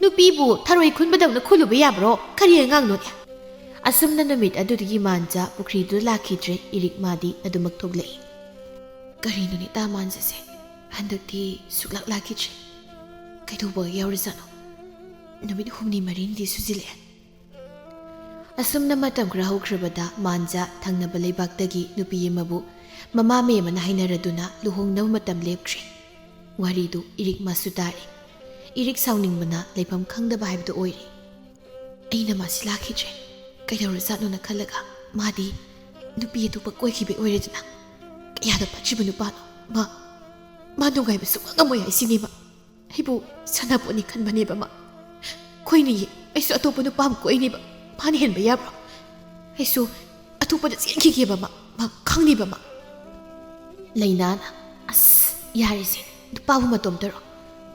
ꯅꯨꯄꯤꯕꯨ ꯊꯔꯣꯏ ꯈꯨꯟꯕꯗꯧꯅ ꯈꯨꯜꯂꯨꯕ ꯌꯥꯕ꯭ꯔꯣ? ꯀꯔꯤ ꯑꯉꯥꯡꯅꯣꯅꯦ?" ꯑꯁꯨꯝꯅ ꯅꯨꯃꯤꯠ ꯑꯗꯨꯗꯒꯤ ꯃꯥꯟꯖ ꯄꯨꯈ꯭ꯔꯤꯗꯨꯗ ꯂꯥꯛꯈꯤꯗ꯭ꯔꯦ ꯏꯔꯤꯛ ꯃꯥꯗꯤ ꯑꯗꯨꯃꯛ ꯊꯣꯛꯂꯛꯏ꯫ ꯀꯔꯤꯅꯣꯅꯦ ꯏꯇꯥ ꯃꯥꯟꯖꯁꯦ ꯍꯟꯗꯛꯇꯤ ꯁꯨꯛꯂꯥꯛ ꯂꯥꯛꯈꯤꯗ꯭ꯔꯦ, ꯀꯩꯗꯧꯕ ꯌꯥꯎꯔꯖꯥꯠꯅꯣ? ꯅꯨꯃꯤꯠ ꯍꯨꯝꯅꯤ ꯃꯔꯤꯅꯤꯗꯤ ꯁꯨꯖꯤꯜꯂꯛꯑꯦ꯫ ꯑꯁꯨꯝꯅ ꯃꯇꯝ ꯈꯔ ꯍꯧꯈ꯭ꯔꯕꯗ ꯃꯥꯟꯖ ꯊꯪꯅꯕ ꯂꯩꯕꯥꯛꯇꯒꯤ ꯅꯨꯄꯤ ꯑꯃꯕꯨ ꯃꯃꯥ ꯃꯦꯝꯃꯅ ꯍꯥꯏꯅꯔꯗꯨꯅ ꯂꯨꯍꯣꯡꯅꯕ ꯃꯇꯝ ꯂꯦꯞꯈ꯭ꯔꯦ꯫ ꯋꯥꯔꯤꯗꯨ ꯏꯔꯤꯛ ꯃꯥꯁꯨ ꯇꯥꯔꯤ꯫ ꯏꯔꯤꯛ ꯁꯥꯎꯅꯤꯡꯕꯅ ꯂꯩꯐꯝ ꯈꯪꯗꯕ ꯍꯥꯏꯕꯗꯨ ꯑꯣꯏꯔꯦ꯫ ꯑꯩꯅ ꯃꯥꯁꯤ ꯂꯥꯛꯈꯤꯗ꯭ꯔꯦ ꯀꯩꯗꯧꯔꯖꯥꯠꯅꯣꯅ ꯈꯜꯂꯒ ꯃꯥꯗꯤ ꯅꯨꯄꯤ ꯑꯇꯣꯞꯄ ꯀꯣꯏꯈꯤꯕ ꯑꯣꯏꯔꯦꯗꯅ ꯀꯌꯥꯗ ꯐꯠꯇ꯭ꯔꯤꯕ ꯅꯨꯄꯥꯅꯣ, ꯃꯥ ꯅꯨꯡꯉꯥꯏꯕ ꯁꯨꯡꯉꯝ ꯉꯝꯃꯣꯏ ꯍꯥꯏꯁꯤꯅꯦꯕ꯫ ꯑꯩꯕꯨ ꯁꯥꯟꯅꯄꯣꯠꯅꯤ ꯈꯟꯕꯅꯦꯕ ꯃꯥ꯫ ꯈꯣꯏꯅꯤꯌꯦ ꯑꯩꯁꯨ ꯑꯇꯣꯞꯄ ꯅꯨꯄꯥ ꯑꯃ ꯀꯣꯏꯅꯦꯕ, ꯃꯥꯅ ꯍꯦꯟꯕ ꯌꯥꯕ꯭ꯔꯣ? ꯑꯩꯁꯨ ꯑꯇꯣꯞꯄꯗ ꯆꯦꯟꯈꯤꯒꯦꯕ ꯃꯥ ꯈꯪꯅꯤꯕ ꯃꯥ꯫ ꯂꯩꯅꯥꯅ ꯑꯁ ꯌꯥꯔꯤꯁꯦ ꯅꯨꯄꯥꯕꯨ ꯃꯇꯣꯝ ꯇꯔꯣ,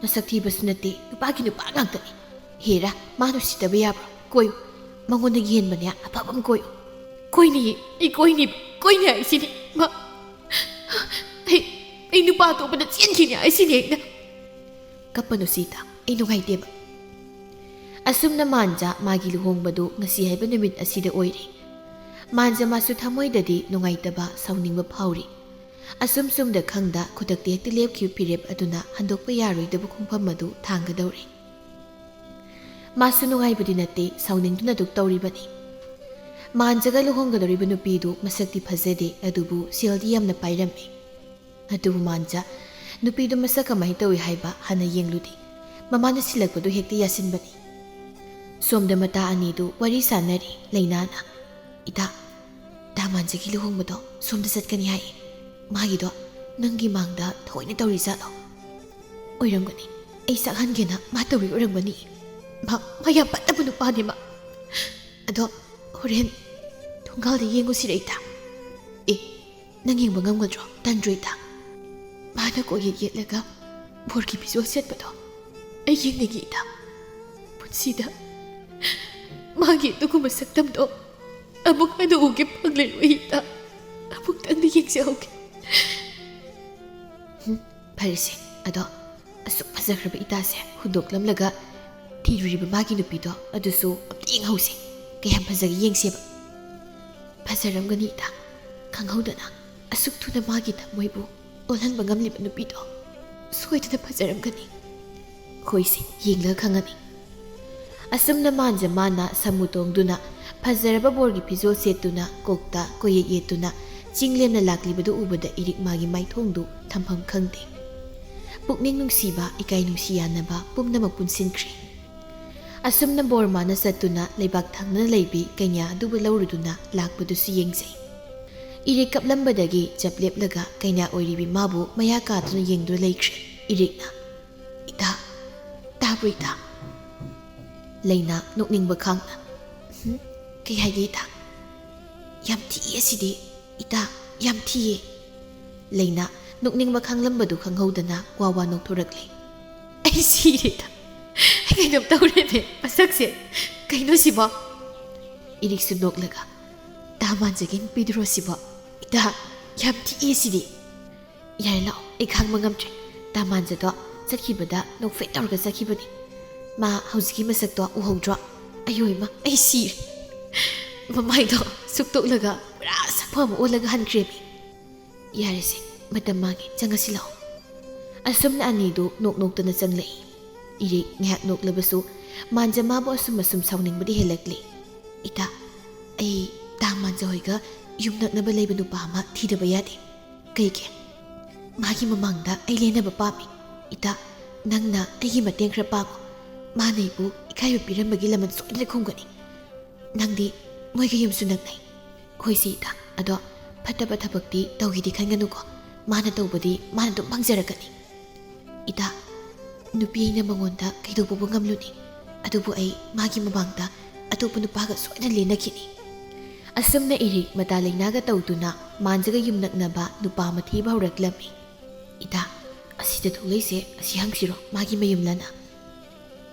ꯅꯁꯛ ꯊꯤꯕꯁꯨ ꯅꯠꯇꯦ ꯅꯨꯄꯥꯒꯤ ꯅꯨꯄꯥ ꯉꯥꯛꯇꯅꯤ꯫ ꯍꯦꯔꯥ ꯃꯥꯅ ꯁꯤꯗꯕ ꯌꯥꯕ꯭ꯔꯣ? ꯀꯣꯏꯌꯨ, ꯃꯉꯣꯟꯗꯒꯤ ꯍꯦꯟꯕꯅꯦ ꯑꯐꯕ ꯑꯃ ꯀꯣꯏꯌꯨ꯫ ꯀꯣꯏꯅꯤꯌꯦ ꯑꯩ ꯀꯣꯏꯅꯤ ꯍꯥꯏꯁꯤꯅꯤ ꯃꯥ꯫ ꯑꯩ ꯅꯨꯄꯥ ꯑꯇꯣꯞꯄꯗ ꯆꯦꯟꯈꯤꯅꯤ ꯍꯥꯏꯁꯤꯅꯤ ꯑꯩꯅ꯫ ꯀꯞꯄꯅꯨ ꯁꯤꯇꯥ, ꯑꯩ ꯅꯨꯡꯉꯥꯏꯇꯦꯕ꯫ ꯑꯁꯨꯝꯅ ꯃꯥꯟꯖ ꯃꯥꯒꯤ ꯂꯨꯍꯣꯡꯕꯗꯨ ꯉꯁꯤ ꯍꯥꯏꯕ ꯅꯨꯃꯤꯠ ꯑꯁꯤꯗ ꯑꯣꯏꯔꯦ꯫ ꯃꯥꯟꯖ ꯃꯥꯁꯨ ꯊꯃꯣꯏꯗꯗꯤ ꯅꯨꯡꯉꯥꯏꯇꯕ ꯁꯥꯎꯅꯤꯡꯕ ꯐꯥꯎꯔꯤ꯫ ꯑꯁꯨꯝ ꯁꯨꯝꯗ ꯈꯪꯗ ꯈꯨꯗꯛꯇ ꯍꯦꯛꯇ ꯂꯦꯞꯈꯤꯕ ꯐꯤꯔꯦꯞ ꯑꯗꯨꯅ ꯍꯟꯗꯣꯛꯄ ꯌꯥꯔꯣꯏꯗꯕ ꯈꯣꯡꯐꯝ ꯑꯗꯨ ꯊꯥꯡꯒꯗꯧꯔꯦ꯫ ꯃꯥꯁꯨ ꯅꯨꯡꯉꯥꯏꯕꯗꯤ ꯅꯠꯇꯦ, ꯁꯥꯎꯅꯤꯡꯗꯨꯅ ꯑꯗꯨꯛ ꯇꯧꯔꯤꯕꯅꯤ꯫ ꯃꯥꯟꯖꯒ ꯂꯨꯍꯣꯡꯒꯗꯧꯔꯤꯕ ꯅꯨꯄꯤꯗꯨ ꯃꯁꯛꯇꯤ ꯐꯖꯗꯦ, ꯑꯗꯨꯕꯨ ꯁꯦꯜꯗꯤ ꯌꯥꯝꯅ ꯄꯥꯏꯔꯝꯃꯤ꯫ ꯑꯗꯨꯕꯨ ꯃꯥꯟꯖ ꯅꯨꯄꯤꯗꯨ ꯃꯁꯛ ꯀꯃꯥꯏꯅ ꯇꯧꯏ ꯍꯥꯏꯕ ꯍꯥꯟꯅ ꯌꯦꯡꯂꯨꯗꯦ, ꯃꯃꯥꯅ ꯁꯤꯜꯂꯛꯄꯗꯨ ꯍꯦꯛꯇ ꯌꯥꯁꯤꯟꯕꯅꯤ꯫ ꯁꯣꯝꯗ ꯃꯇꯥ ꯑꯅꯤꯗꯨ ꯋꯥꯔꯤ ꯁꯥꯟꯅꯔꯤ꯫ ꯂꯩꯅꯥꯅ ꯏꯇꯥ ꯃꯥꯟꯖꯒꯤ ꯂꯨꯍꯣꯡꯕꯗꯣ ꯁꯣꯝꯗ ꯆꯠꯀꯅꯤ ꯍꯥꯏꯌꯦ, ꯃꯥꯒꯤꯗꯣ ꯅꯪꯒꯤ ꯃꯥꯡꯗ ꯊꯑꯣꯏꯅ ꯇꯧꯔꯤ ꯖꯥꯠꯂꯣ? ꯑꯣꯏꯔꯝꯒꯅꯤ, ꯑꯩ ꯁꯛꯍꯟꯒꯦꯅ ꯃꯥ ꯇꯧꯔꯤ ꯑꯣꯏꯔꯝꯒꯅꯤ꯫ ꯃꯥ ꯌꯥꯝ ꯐꯠꯇꯕ ꯅꯨꯄꯥꯅꯤ ꯃꯥ꯫ ꯑꯗꯣ ꯍꯣꯔꯦꯟ ꯊꯣꯡꯒꯥꯜꯗ ꯌꯦꯡꯉꯨꯁꯤꯔ ꯏꯇꯥ? ꯅꯪ ꯌꯦꯡꯕ ꯉꯝꯒꯗ꯭ꯔꯣ? ꯇꯟꯗ꯭ꯔꯣ ꯏꯇꯥ? ꯃꯥꯅ ꯀꯣꯌꯦꯠ ꯌꯦꯠꯂꯒ ꯕꯣꯔꯒꯤ ꯐꯤꯖꯣꯜ ꯁꯦꯠꯄꯗꯣ ꯑꯩ ꯌꯦꯡꯅꯤꯡꯉꯤ ꯏꯇꯥ꯫ ꯄꯨꯟꯁꯤꯗ ꯃꯥꯒꯤ ꯑꯗꯨꯒꯨꯝꯕ ꯁꯛꯇꯝꯗꯣ ꯑꯃꯨꯛ ꯍꯟꯅ ꯎꯒꯦ ꯐꯪꯂꯔꯣꯏ ꯏꯇꯥ, ꯑꯃꯨꯛꯇꯪꯗꯤ ꯌꯦꯡꯖꯍꯧꯒꯦ꯫ ꯐꯔꯦꯁꯦ, ꯑꯗꯣ ꯑꯁꯨꯛ ꯐꯖꯈ꯭ꯔꯕ ꯏꯇꯥꯁꯦ ꯍꯨꯟꯗꯣꯛꯂꯝꯂꯒ ꯊꯤꯔꯨꯔꯤꯕ ꯃꯥꯒꯤ ꯅꯨꯄꯤꯗꯣ ꯑꯗꯨꯁꯨ ꯑꯝꯇ ꯌꯦꯡꯍꯧꯁꯦ, ꯀꯌꯥꯝ ꯐꯖꯒꯦ ꯌꯦꯡꯁꯦꯕ꯫ ꯐꯖꯔꯝꯒꯅꯤ ꯏꯇꯥ, ꯈꯪꯍꯧꯗꯅ ꯑꯁꯨꯛ ꯊꯨꯅ ꯃꯥꯒꯤ ꯊꯃꯣꯏꯕꯨ ꯑꯣꯜꯍꯟꯕ ꯉꯝꯂꯤꯕ ꯅꯨꯄꯤꯗꯣ ꯁꯣꯏꯗꯅ ꯐꯖꯔꯝꯒꯅꯤ꯫ ꯈꯣꯏꯁꯦ ꯌꯦꯡꯂꯒ ꯈꯪꯉꯅꯤ꯫ ꯑꯁꯨꯝꯅ ꯃꯥꯟꯖ ꯃꯥꯅ ꯁꯃꯨ ꯇꯣꯡꯗꯨꯅ ꯐꯖꯔꯕ ꯕꯣꯔꯒꯤ ꯐꯤꯖꯣꯜ ꯁꯦꯠꯇꯨꯅ ꯀꯣꯛꯇ ꯀꯣꯌꯦꯠ ꯌꯦꯠꯇꯨꯅ ꯆꯤꯡꯂꯦꯝꯅ ꯂꯥꯛꯂꯤꯕꯗꯨ ꯎꯕꯗ ꯏꯔꯤꯛ ꯃꯥꯒꯤ ꯃꯥꯏꯊꯣꯡꯗꯨ ꯊꯝꯐꯝ ꯈꯪꯗꯦ꯫ ꯄꯨꯛꯅꯤꯡ ꯅꯨꯡꯁꯤꯕ, ꯏꯀꯥꯏ ꯅꯨꯡꯁꯤ ꯌꯥꯅꯕ ꯄꯨꯝꯅꯃꯛ ꯄꯨꯟꯁꯤꯟꯈ꯭ꯔꯦ꯫ ꯑꯁꯨꯝꯅ ꯕꯣꯔ ꯃꯥꯅ ꯆꯠꯇꯨꯅ ꯂꯩꯕꯥꯛ ꯊꯪꯅꯅ ꯂꯩꯕꯤ ꯀꯩꯅꯥ ꯑꯗꯨꯕꯨ ꯂꯧꯔꯨꯗꯨꯅ ꯂꯥꯛꯄꯗꯨꯁꯨ ꯌꯦꯡꯖꯩ꯫ ꯏꯔꯤꯛ ꯀꯞꯂꯝꯕꯗꯒꯤ ꯆꯞ ꯂꯦꯞꯂꯒ ꯀꯩꯅꯥ ꯑꯣꯏꯔꯤꯕꯤ ꯃꯥꯕꯨ ꯃꯌꯥ ꯀꯥꯗꯨꯅ ꯌꯦꯡꯗꯨꯅ ꯂꯩꯈ꯭ꯔꯦ꯫ ꯏꯔꯤꯛꯅ ꯏꯇꯥ ꯇꯥꯕ꯭ꯔꯣ ꯏꯇꯥ? ꯂꯩꯅꯥ ꯅꯣꯛꯅꯤꯡꯕ ꯈꯥꯡꯅ ꯀꯩ ꯍꯥꯏꯒꯦ ꯏꯇꯥ? ꯌꯥꯝ ꯊꯤꯌꯦ ꯁꯤꯗꯤ ꯏꯇꯥ, ꯌꯥꯝ ꯊꯤꯌꯦ꯫ ꯂꯩꯅꯥ ꯅꯣꯛꯅꯤꯡꯕ ꯈꯥꯡꯂꯝꯕꯗꯨ ꯈꯪꯍꯧꯗꯅ ꯋꯥ ꯅꯣꯛꯊꯣꯔꯛꯂꯦ꯫ ꯑꯩ ꯁꯤꯔꯦꯗ, ꯑꯩ ꯀꯩꯅꯣꯝ ꯇꯧꯔꯦꯅꯦ ꯃꯁꯛꯁꯦ, ꯀꯩꯅꯣ ꯁꯤꯕꯣ? ꯏꯔꯤꯛꯁꯨ ꯅꯣꯛꯂꯒ ꯃꯥꯟꯖꯒꯤ ꯅꯨꯄꯤꯗꯨꯔꯣ ꯁꯤꯕꯣ? ꯏꯇꯥ ꯌꯥꯝ ꯊꯤꯌꯦ ꯁꯤꯗꯤ꯫ ꯌꯥꯔꯦ ꯂꯥꯛꯑꯣ, ꯑꯩ ꯈꯥꯡꯕ ꯉꯝꯗ꯭ꯔꯦ꯫ ꯃꯥꯟꯖꯗꯣ ꯆꯠꯈꯤꯕꯗ ꯅꯣꯛꯐꯦꯠ ꯇꯧꯔꯒ ꯆꯠꯈꯤꯕꯅꯤ꯫ ꯃꯥ ꯍꯧꯖꯤꯛꯀꯤ ꯃꯁꯛꯇꯣ ꯎꯍꯧꯗ꯭ꯔꯣ? ꯑꯌꯣꯏꯃ ꯑꯩ ꯁꯤꯔꯦ꯫ ꯃꯃꯥꯏꯗꯣ ꯁꯨꯛꯇꯣꯛꯂꯒ ꯄꯨꯔꯥ ꯁꯛꯐꯝ ꯑꯃ ꯑꯣꯜꯂꯒ ꯍꯟꯈ꯭ꯔꯦꯃꯤ꯫ ꯌꯥꯔꯦꯁꯦ, ꯃꯇꯝ ꯃꯥꯡꯉꯦ, ꯆꯪꯉꯁꯤ ꯂꯥꯛꯑꯣ꯫ ꯑꯁꯨꯝꯅ ꯑꯅꯤꯗꯨ ꯅꯣꯛꯅꯣꯛꯇꯅ ꯆꯪꯂꯛꯏ꯫ ꯏꯔꯤꯛ ꯉꯥꯏꯍꯥꯛ ꯅꯣꯛꯂꯕꯁꯨ ꯃꯥꯟꯖ ꯃꯥꯕꯨ ꯑꯁꯨꯝ ꯁꯥꯎꯅꯤꯡꯕꯗꯤ ꯍꯦꯜꯂꯛꯂꯤ꯫ ꯏꯇꯥ, ꯑꯩ ꯃꯥꯟꯖ ꯍꯣꯏꯒ ꯌꯨꯝ ꯅꯛꯅꯕ ꯂꯩꯕ ꯅꯨꯄꯥ ꯑꯃ ꯊꯤꯗꯕ ꯌꯥꯗꯦ꯫ ꯀꯩꯒꯤ? ꯃꯥꯒꯤ ꯃꯃꯥꯡꯗ ꯑꯩ ꯂꯦꯟꯅꯕ ꯄꯥꯝꯃꯤ꯫ ꯏꯇꯥ, ꯅꯪꯅ ꯑꯩꯒꯤ ꯃꯇꯦꯡ ꯈꯔ ꯄꯥꯡꯉꯣ, ꯃꯥꯅ ꯑꯩꯕꯨ ꯏꯀꯥꯏꯕ ꯄꯤꯔꯝꯕꯒꯤ ꯂꯃꯟ ꯁꯣꯏꯗꯅ ꯈꯨꯝꯒꯅꯤ꯫ ꯅꯪꯗꯤ ꯃꯣꯏꯒ ꯌꯨꯝꯁꯨ ꯅꯛꯅꯩ꯫ ꯍꯣꯏꯁꯤ ꯏꯇꯥ, ꯑꯗꯣ ꯐꯠꯇꯕ ꯊꯕꯛꯇꯤ ꯇꯧꯒꯦꯗꯤ ꯈꯟꯒꯅꯨꯀꯣ, ꯃꯥꯅ ꯇꯧꯕꯗꯤ ꯃꯥꯅ ꯑꯗꯨꯝ ꯐꯪꯖꯔꯛꯀꯅꯤ꯫ ꯏꯇꯥ, ꯅꯨꯄꯤ ꯑꯩꯅ ꯃꯉꯣꯟꯗ ꯀꯩꯗꯧꯕꯕꯨ ꯉꯝꯂꯨꯅꯤ, ꯑꯗꯨꯕꯨ ꯑꯩ ꯃꯥꯒꯤ ꯃꯃꯥꯡꯗ ꯑꯇꯣꯞꯄ ꯅꯨꯄꯥꯒ ꯁꯣꯏꯗꯅ ꯂꯦꯟꯅꯈꯤꯅꯤ꯫ ꯑꯁꯨꯝꯅ ꯏꯔꯤꯛ ꯃꯇꯥ ꯂꯩꯅꯥꯒ ꯇꯧꯗꯨꯅ ꯃꯥꯟꯖꯒ ꯌꯨꯝꯅꯛꯅꯕ ꯅꯨꯄꯥ ꯑꯃ ꯊꯤꯕ ꯍꯧꯔꯛꯂꯝꯃꯤ꯫ ꯏꯇꯥ, ꯑꯁꯤꯗ ꯊꯣꯛꯂꯛꯏꯁꯦ ꯑꯁꯤ ꯍꯪꯁꯤꯔꯣ ꯃꯥꯒꯤ ꯃꯌꯨꯝꯂꯅ?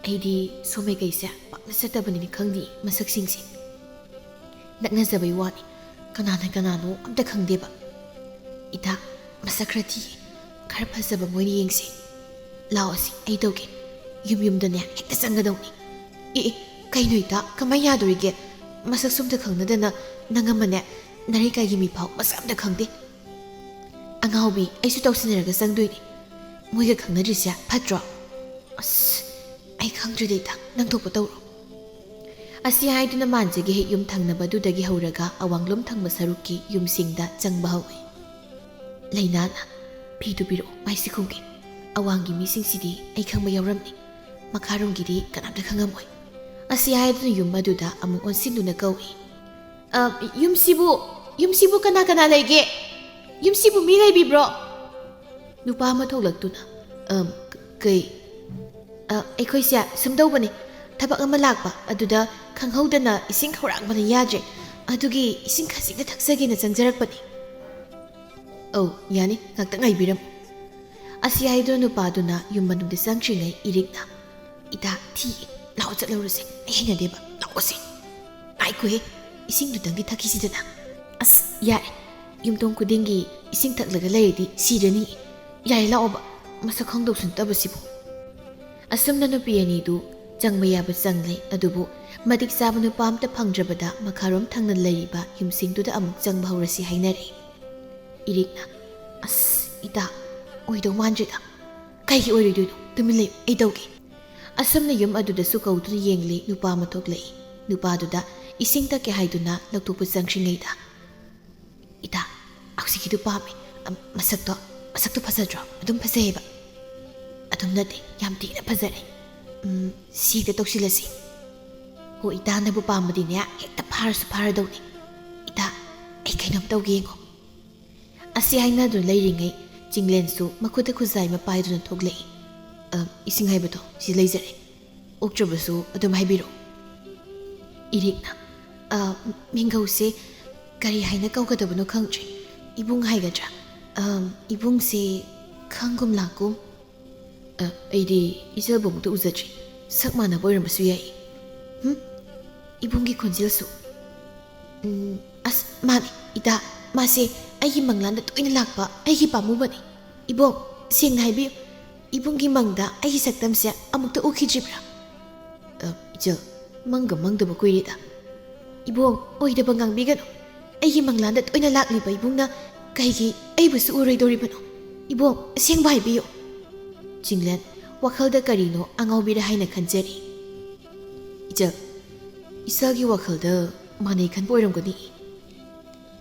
ꯑꯩꯗꯤ ꯁꯣꯝ ꯃꯥꯏꯀꯩꯁꯦ ꯄꯥꯛꯅ ꯆꯠꯇꯕꯅꯤꯅ ꯈꯪꯗꯦ ꯃꯁꯛꯁꯤꯡꯁꯦ꯫ ꯅꯛꯅꯖꯕꯩ ꯋꯥꯅꯤ, ꯀꯅꯥꯅꯣ ꯑꯝꯇ ꯈꯪꯗꯦꯕ꯫ ꯏꯇꯥ, ꯃꯁꯛꯈꯔ ꯊꯤꯌꯦ, ꯈꯔ ꯐꯖꯕ ꯃꯣꯏꯅ ꯌꯦꯡꯁꯤ꯫ ꯂꯥꯛꯑꯣ, ꯑꯁꯤ ꯑꯩ ꯇꯧꯒꯦ, ꯌꯨꯝꯗꯅꯦ ꯍꯦꯛꯇ ꯆꯪꯒꯗꯧꯅꯤ꯫ ꯀꯩꯅꯣ ꯏꯇꯥ, ꯀꯃꯥꯏꯅ ꯌꯥꯗꯣꯔꯤꯒꯦ? ꯃꯁꯛ ꯁꯨꯝꯇ ꯈꯪꯅꯗꯅ ꯅꯪ ꯑꯃꯅꯦ ꯅꯔꯩꯀꯥꯏꯒꯤ ꯃꯤꯐꯥꯎ ꯃꯁꯛ ꯑꯝꯇ ꯈꯪꯗꯦ ꯑꯉꯥꯎꯕꯤ ꯑꯩꯁꯨ ꯇꯧꯁꯤꯟꯅꯔꯒ ꯆꯪꯗꯣꯏꯅꯤ ꯃꯣꯏꯒ ꯈꯪꯅꯗ꯭ꯔꯤꯁꯦ ꯐꯠꯇ꯭ꯔꯣ ꯑꯁ ꯑꯩ ꯈꯪꯗ꯭ꯔꯦꯗ ꯏꯇꯥ ꯅꯪ ꯊꯣꯛꯄ ꯇꯧꯔꯣ ꯑꯁꯤ ꯍꯥꯏꯗꯨꯅ ꯃꯥꯟꯖꯒꯤ ꯍꯦꯛ ꯌꯨꯝ ꯊꯪꯅꯕꯗꯨꯗꯒꯤ ꯍꯧꯔꯒ ꯑꯋꯥꯡꯂꯣꯝ ꯊꯪꯕ ꯁꯔꯨꯛꯀꯤ ꯌꯨꯝꯁꯤꯡꯗ ꯆꯪꯕ ꯍꯧꯏ ꯂꯩꯅꯥꯅ ꯐꯤꯗꯨ ꯄꯤꯔꯛꯑꯣ ꯃꯥꯏꯁꯤ ꯈꯨꯝꯒꯦ ꯑꯋꯥꯡꯒꯤ ꯃꯤꯁꯤꯡꯁꯤꯗꯤ ꯑꯩ ꯈꯪꯕ ꯌꯥꯎꯔꯝꯅꯤ ꯃꯈꯥꯔꯣꯝꯒꯤꯗꯤ ꯀꯅꯥꯝꯇ ꯈꯪꯉꯝꯃꯣꯏ ꯑꯁꯤ ꯍꯥꯏꯗꯨꯅ ꯌꯨꯝ ꯑꯗꯨꯗ ꯑꯃꯨꯛ ꯑꯣꯟꯁꯤꯟꯗꯨꯅ ꯀꯧꯏ ꯌꯨꯝꯁꯤꯕꯨ ꯀꯅꯥ ꯀꯅꯥ ꯂꯩꯒꯦ ꯌꯨꯝꯁꯤꯕꯨ ꯃꯤ ꯂꯩꯕꯤꯕ꯭ꯔꯣ ꯅꯨꯄꯥ ꯑꯃ ꯊꯣꯛꯂꯛꯇꯨꯅ ꯀꯩ ꯑꯩꯈꯣꯏꯁꯦ ꯁꯨꯝꯗꯧꯕꯅꯤ ꯊꯕꯛ ꯑꯃ ꯂꯥꯛꯄ ꯑꯗꯨꯗ ꯈꯪꯍꯧꯗꯅ ꯏꯁꯤꯡ ꯈꯧꯔꯥꯡꯕꯅ ꯌꯥꯗ꯭ꯔꯦ ꯑꯗꯨꯒꯤ ꯏꯁꯤꯡ ꯈꯖꯤꯛꯇ ꯊꯛꯆꯒꯦꯅ ꯆꯪꯖꯔꯛꯄꯅꯤ ꯑꯧ ꯌꯥꯅꯤ ꯉꯥꯛꯇꯪ ꯉꯥꯏꯕꯤꯔꯝꯃꯨ ꯑꯁꯤ ꯍꯥꯏꯗꯨꯅ ꯅꯨꯄꯥꯗꯨꯅ ꯌꯨꯝ ꯃꯅꯨꯡꯗ ꯆꯪꯗ꯭ꯔꯤꯉꯩ ꯏꯔꯤꯛꯅ ꯏꯇꯥ ꯊꯤꯌꯦ ꯂꯥꯛꯑꯣ ꯆꯠꯂꯧꯔꯁꯦ ꯑꯩ ꯍꯩꯅꯗꯦꯕ ꯂꯥꯛꯑꯣꯁꯦ ꯉꯥꯏꯈꯣꯍꯦ ꯏꯁꯤꯡꯗꯨꯇꯪꯗꯤ ꯊꯛꯈꯤꯁꯤꯗꯅ ꯑꯁ ꯌꯥꯔꯦ ꯌꯨꯝꯊꯣꯡ ꯈꯨꯗꯤꯡꯒꯤ ꯏꯁꯤꯡ ꯊꯛꯂꯒ ꯂꯩꯔꯗꯤ ꯁꯤꯔꯅꯤ ꯌꯥꯔꯦ ꯂꯥꯛꯑꯣꯕ ꯃꯁꯛ ꯈꯪꯗꯧꯁꯨ ꯅꯠꯇꯕꯁꯤꯕꯨ ꯑꯁꯨꯝꯅ ꯅꯨꯄꯤ ꯑꯅꯤꯗꯨ ꯆꯪꯕ ꯌꯥꯕ ꯆꯪꯂꯦ ꯑꯗꯨꯕꯨ ꯃꯇꯤꯛ ꯆꯥꯕ ꯅꯨꯄꯥ ꯑꯝꯇ ꯐꯪꯗ꯭ꯔꯕꯗ ꯃꯈꯥꯔꯣꯝ ꯊꯪꯅ ꯂꯩꯔꯤꯕ ꯌꯨꯝꯁꯤꯡꯗꯨꯗ ꯑꯃꯨꯛ ꯆꯪꯕ ꯍꯧꯔꯁꯤ ꯍꯥꯏꯅꯔꯦ ꯏꯔꯤꯛꯅ ꯑꯁ ꯏꯇꯥ ꯑꯣꯏꯗꯧ ꯃꯥꯟꯗ꯭ꯔꯦꯗ ꯀꯩꯒꯤ ꯑꯣꯏꯔꯣꯏꯗꯣꯏꯅꯣ ꯇꯨꯃꯤꯟ ꯂꯩꯌꯨ ꯑꯩ ꯇꯧꯒꯦ ꯑꯁꯨꯝꯅ ꯌꯨꯝ ꯑꯗꯨꯗꯁꯨ ꯀꯧꯗꯨꯅ ꯌꯦꯡꯂꯤ ꯅꯨꯄꯥ ꯑꯃ ꯊꯣꯛꯂꯛꯏ ꯅꯨꯄꯥꯗꯨꯗ ꯏꯁꯤꯡ ꯊꯛꯀꯦ ꯍꯥꯏꯗꯨꯅ ꯂꯧꯊꯣꯛꯄ ꯆꯪꯗ꯭ꯔꯤꯉꯩꯗ ꯏꯇꯥ ꯍꯧꯖꯤꯛꯀꯤꯗꯨ ꯄꯥꯝꯃꯦ ꯃꯁꯛꯇꯣ ꯐꯖꯗ꯭ꯔꯣ ꯑꯗꯨꯝ ꯐꯖꯩꯌꯦꯕ ꯑꯗꯨꯝ ꯅꯠꯇꯦ ꯌꯥꯝ ꯊꯤꯅ ꯐꯖꯔꯦ ꯁꯤꯗ ꯇꯧꯁꯤꯜꯂꯁꯤ ꯍꯣ ꯏꯇꯥꯅꯕꯨ ꯄꯥꯝꯕꯗꯤꯅꯦ ꯍꯦꯛꯇ ꯐꯥꯔꯁꯨ ꯐꯥꯔꯗꯧꯅꯤ ꯏꯇꯥ ꯑꯩ ꯀꯩꯅꯣꯝ ꯇꯧꯒꯦ ꯌꯦꯡꯉꯣ ꯑꯁꯤ ꯍꯥꯏꯅꯗꯨꯅ ꯂꯩꯔꯤꯉꯩ ꯆꯤꯡꯂꯦꯟꯁꯨ ꯃꯈꯨꯠꯇ ꯈꯨꯖꯥꯏ ꯑꯃ ꯄꯥꯏꯗꯨꯅ ꯊꯣꯛꯂꯛꯏ ꯏꯁꯤꯡ ꯍꯥꯏꯕꯗꯣ ꯁꯤ ꯂꯩꯖꯔꯦ ꯑꯣꯛꯇ꯭ꯔꯕꯁꯨ ꯑꯗꯨꯝ ꯍꯥꯏꯕꯤꯔꯛꯑꯣ ꯏꯔꯤꯛꯅ ꯃꯤꯡꯒꯧꯁꯦ ꯀꯔꯤ ꯍꯥꯏꯅ ꯀꯧꯒꯗꯕꯅꯣ ꯈꯪꯗ꯭ꯔꯦ ꯏꯕꯨꯡ ꯍꯥꯏꯒꯗ꯭ꯔꯥ ꯏꯕꯨꯡꯁꯦ ꯈꯪꯒꯨꯝ ꯂꯥꯛꯀꯨꯝ ꯑꯩꯗꯤ ꯏꯆꯜꯕꯨꯃꯛꯇ ꯎꯖꯗ꯭ꯔꯤ ꯁꯛ ꯃꯥꯟꯅꯕ ꯑꯣꯏꯔꯝꯕꯁꯨ ꯌꯥꯏ ꯏꯕꯨꯡꯒꯤ ꯈꯣꯟꯖꯦꯜꯁꯨ ꯑꯁ ꯃꯥꯅꯤ ꯏꯇꯥ ꯃꯥꯁꯦ ꯑꯩꯒꯤ ꯃꯪꯂꯥꯟꯗ ꯇꯣꯏꯅ ꯂꯥꯛꯄ ꯑꯩꯒꯤ ꯄꯥꯝꯃꯨꯕꯅꯤ ꯏꯕꯣꯡ ꯁꯦꯡꯅ ꯍꯥꯏꯕꯤꯌꯨ ꯏꯕꯨꯡꯒꯤ ꯃꯪꯗ ꯑꯩꯒꯤ ꯁꯛꯇꯝꯁꯦ ꯑꯃꯨꯛꯇ ꯎꯈꯤꯗ꯭ꯔꯤꯕ꯭ꯔꯥ ꯏꯆꯜ ꯃꯪꯗꯕ ꯀꯨꯏꯔꯦꯗ ꯏꯕꯣꯡ ꯑꯣꯏꯗꯕ ꯉꯥꯡꯕꯤꯒꯅꯨ ꯑꯩꯒꯤ ꯃꯪꯂꯥꯟꯗ ꯇꯣꯏꯅ ꯂꯥꯛꯂꯤꯕ ꯏꯕꯨꯡꯅ ꯀꯩꯒꯤ ꯑꯩꯕꯨꯁꯨ ꯎꯔꯣꯏꯗꯧꯔꯤꯕꯅꯣ ꯏꯕꯣꯡ ꯑꯁꯦꯡꯕ ꯍꯥꯏꯕꯤꯌꯨ ꯆꯤꯡꯂꯦꯟ ꯋꯥꯈꯜꯗ ꯀꯔꯤꯅꯣ ꯑꯉꯥꯎꯕꯤꯔ ꯍꯥꯏꯅ ꯈꯟꯖꯔꯤ ꯏꯆꯜꯒꯤ ꯋꯥꯈꯜꯗ ꯃꯥꯟꯅꯩ ꯈꯟꯕ ꯑꯣꯏꯔꯝꯒꯅꯤ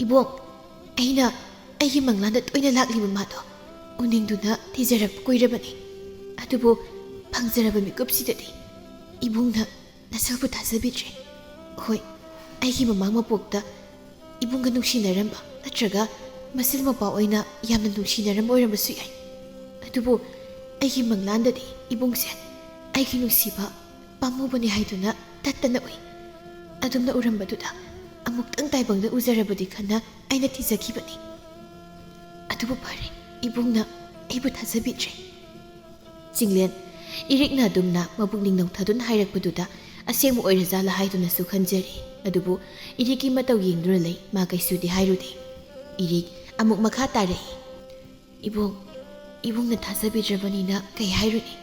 ꯏꯕꯣꯡ ꯑꯩꯅ ꯑꯩꯒꯤ ꯃꯪꯂꯥꯟꯗ ꯇꯣꯏꯅ ꯂꯥꯛꯂꯤꯕ ꯃꯥꯗꯣ ꯎꯅꯤꯡꯗꯨꯅ ꯊꯤꯖꯔꯛꯄ ꯀꯨꯏꯔꯕꯅꯤ ꯑꯗꯨꯕꯨ ꯐꯪꯖꯔꯕ ꯃꯤꯀꯨꯞꯁꯤꯗꯗꯤ ꯏꯕꯨꯡꯅ ꯅꯁꯛꯄꯨ ꯊꯥꯖꯕꯤꯗ꯭ꯔꯦ ꯍꯣꯏ ꯑꯩꯒꯤ ꯃꯃꯥꯡ ꯃꯄꯣꯛꯇ ꯏꯕꯨꯡꯒ ꯅꯨꯡꯁꯤꯅꯔꯝꯕ ꯅꯠꯇ꯭ꯔꯒ ꯃꯆꯤꯜ ꯃꯧꯄꯥ ꯑꯣꯏꯅ ꯌꯥꯝꯅ ꯅꯨꯡꯁꯤꯅꯔꯝꯕ ꯑꯣꯏꯔꯝꯕꯁꯨ ꯌꯥꯏ ꯑꯗꯨꯕꯨ ꯑꯩꯒꯤ ꯃꯪꯂꯥꯟꯗꯗꯤ ꯏꯕꯨꯡꯁꯦ ꯑꯩꯒꯤ ꯅꯨꯡꯁꯤꯕ ꯄꯥꯝꯃꯨꯕꯅꯤ ꯍꯥꯏꯗꯨꯅ ꯇꯠꯇꯅ ꯎꯏ ꯑꯗꯨꯝꯅ ꯎꯔꯝꯕꯗꯨꯗ ꯑꯃꯨꯛꯇꯪ ꯇꯥꯏꯕꯪꯗ ꯎꯖꯔꯕꯗꯤ ꯈꯟꯅ ꯑꯩꯅ ꯊꯤꯖꯈꯤꯕꯅꯤ ꯑꯗꯨꯕꯨ ꯐꯔꯦ ꯏꯕꯨꯡꯅ ꯑꯩꯕꯨ ꯊꯥꯖꯕꯤꯗ꯭ꯔꯦ ꯆꯤꯡꯂꯦꯟ ꯏꯔꯤꯛꯅ ꯑꯗꯨꯝꯅ ꯃꯕꯨꯛꯅꯤꯡ ꯅꯧꯊꯗꯨꯅ ꯍꯥꯏꯔꯛꯄꯗꯨꯗ ꯑꯁꯦꯡꯕ ꯑꯣꯏꯔꯖꯥꯠꯂ ꯍꯥꯏꯗꯨꯅꯁꯨ ꯈꯟꯖꯔꯤ ꯑꯗꯨꯕꯨ ꯏꯔꯤꯛꯀꯤ ꯃꯇꯧ ꯌꯦꯡꯗꯨꯅ ꯂꯩ ꯃꯥ ꯀꯩꯁꯨꯗꯤ ꯍꯥꯏꯔꯨꯗꯦ ꯏꯔꯤꯛ ꯑꯃꯨꯛ ꯃꯈꯥ ꯇꯥꯔꯛꯏ ꯏꯕꯨꯡꯅ ꯊꯥꯖꯕꯤꯗ꯭ꯔꯕꯅꯤꯅ ꯀꯩ ꯍꯥꯏꯔꯨꯅꯤ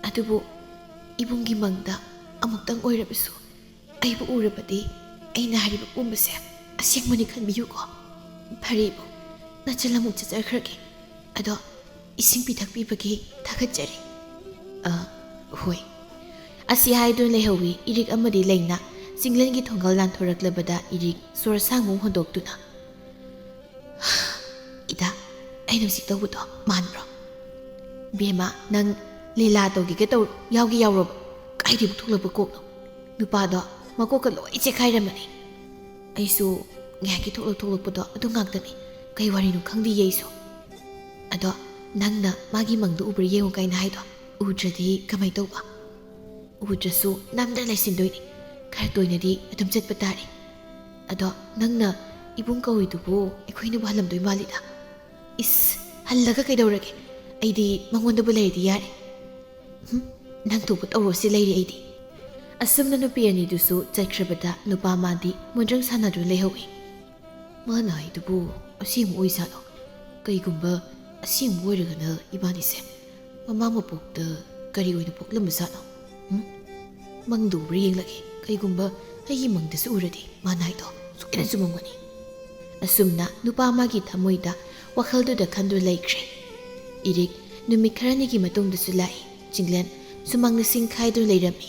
ꯑꯗꯨꯕꯨ ꯏꯕꯨꯡꯒꯤ ꯃꯪꯗ ꯑꯃꯨꯛꯇꯪ ꯑꯣꯏꯔꯕꯁꯨ ꯑꯩꯕꯨ ꯎꯔꯕꯗꯤ ꯑꯩꯅ ꯍꯥꯏꯔꯤꯕ ꯄꯨꯝꯕꯁꯦ ꯑꯁꯦꯡꯕꯅꯤ ꯈꯟꯕꯤꯌꯨꯀꯣ ꯐꯔꯦ ꯏꯕꯨꯡ ꯅꯆꯜ ꯑꯃꯨꯛ ꯆꯠꯆꯈ꯭ꯔꯒꯦ ꯑꯗꯣ ꯏꯁꯤꯡ ꯄꯤꯊꯛꯄꯤꯕꯒꯤ ꯊꯥꯒꯠꯆꯔꯤ ꯍꯣꯏ ꯑꯁꯤ ꯍꯥꯏꯗꯨꯅ ꯂꯩꯍꯧꯋꯤ ꯏꯔꯤꯛ ꯑꯃꯗꯤ ꯂꯩꯅ ꯆꯤꯡꯂꯦꯟꯒꯤ ꯊꯣꯡꯒꯜ ꯂꯥꯟꯊꯣꯔꯛꯂꯕꯗ ꯏꯔꯤꯛ ꯁꯣꯔ ꯁꯥꯡꯕ ꯍꯣꯟꯗꯣꯛꯇꯨꯅ ꯏꯇꯥ ꯑꯩꯅ ꯍꯧꯖꯤꯛ ꯇꯧꯕꯗꯣ ꯃꯥꯟꯕ꯭ꯔꯣ ꯕꯦꯝꯃ ꯅꯪ ꯂꯤꯂꯥ ꯇꯧꯒꯦꯒ ꯌꯥꯎꯔꯕ ꯀꯥꯏꯗꯕꯨ ꯊꯣꯛꯂꯛꯄ ꯀꯣꯛꯅꯣ ꯅꯨꯄꯥꯗꯣ ꯃꯀꯣꯛꯀ ꯂꯣꯏ ꯆꯦꯛꯈꯥꯏꯔꯝꯃꯅꯤ ꯑꯩꯁꯨ ꯉꯥꯏꯍꯥꯛꯀꯤ ꯊꯣꯛꯂꯛꯄꯗꯣ ꯑꯗꯨ ꯉꯥꯛꯇꯅꯤ ꯀꯩ ꯋꯥꯔꯤꯅꯣ ꯈꯪꯗꯤꯌꯦ ꯑꯩꯁꯨ ꯑꯗꯣ ꯅꯪꯅ ꯃꯥꯒꯤ ꯃꯪꯗꯣ ꯎꯕ꯭ꯔꯥ ꯌꯦꯡꯉꯨ ꯀꯥꯏꯅ ꯍꯥꯏꯗꯣ ꯎꯗ꯭ꯔꯗꯤ ꯀꯃꯥꯏ ꯇꯧꯕ ꯎꯗ꯭ꯔꯁꯨ ꯅꯝꯗ ꯂꯩꯁꯤꯟꯗꯣꯏꯅꯤ ꯈꯔ ꯇꯣꯏꯅꯗꯤ ꯑꯗꯨꯝ ꯆꯠꯄ ꯇꯥꯔꯦ ꯑꯗꯣ ꯅꯪꯅ ꯏꯕꯨꯡ ꯀꯧꯏꯗꯨꯕꯨ ꯑꯩꯈꯣꯏꯅꯕꯨ ꯍꯜꯂꯝꯗꯣꯏ ꯃꯥꯜꯂꯤꯗ ꯏꯁ ꯍꯜꯂꯒ ꯀꯩꯗꯧꯔꯒꯦ ꯑꯩꯗꯤ ꯃꯉꯣꯟꯗꯕꯨ ꯂꯩꯔꯗꯤ ꯌꯥꯔꯦ ꯅꯪ ꯊꯣꯛꯄ ꯇꯧꯔꯣꯁꯤ ꯂꯩꯔꯦ ꯑꯩꯗꯤ ꯑꯁꯨꯝꯅ ꯅꯨꯄꯤ ꯑꯅꯤꯗꯨꯁꯨ ꯆꯠꯈ꯭ꯔꯕꯗ ꯅꯨꯄꯥ ꯃꯥꯗꯤ ꯃꯣꯟꯗ꯭ꯔꯪ ꯁꯥꯟꯅꯗꯨꯅ ꯂꯩꯍꯧꯏ ꯃꯥꯅ ꯍꯥꯏꯗꯨꯕꯨ ꯑꯁꯦꯡꯕ ꯑꯣꯏꯖꯥꯠꯂꯣ ꯀꯩꯒꯨꯝꯕ ꯑꯁꯦꯡꯕ ꯑꯣꯏꯔꯒꯅ ꯏꯕꯥꯅꯤꯁꯦ ꯃꯃꯥ ꯃꯄꯣꯛꯇ ꯀꯔꯤ ꯑꯣꯏꯅ ꯄꯣꯛꯂꯝꯕ ꯖꯥꯠꯅꯣ ꯃꯪꯗ ꯎꯕ꯭ꯔꯥ ꯌꯦꯡꯂꯒꯦ ꯀꯩꯒꯨꯝꯕ ꯑꯩꯒꯤ ꯃꯪꯗꯁꯨ ꯎꯔꯗꯤ ꯃꯥꯅ ꯍꯥꯏꯗꯣ ꯁꯣꯏꯗꯅ ꯆꯨꯝꯃꯝꯒꯅꯤ꯫ ꯑꯁꯨꯝꯅ ꯅꯨꯄꯥ ꯑꯃꯒꯤ ꯊꯃꯣꯏꯗ ꯋꯥꯈꯜꯗꯨꯗ ꯈꯟꯗꯨꯅ ꯂꯩꯈ꯭ꯔꯦ꯫ ꯏꯔꯤꯛ ꯅꯨꯃꯤꯠ ꯈꯔꯅꯤꯒꯤ ꯃꯇꯨꯡꯗꯁꯨ ꯂꯥꯛꯏ꯫ ꯆꯤꯡꯂꯦꯟ ꯁꯨꯃꯥꯡꯅ ꯁꯤꯡ ꯈꯥꯏꯗꯨꯅ ꯂꯩꯔꯝꯃꯤ꯫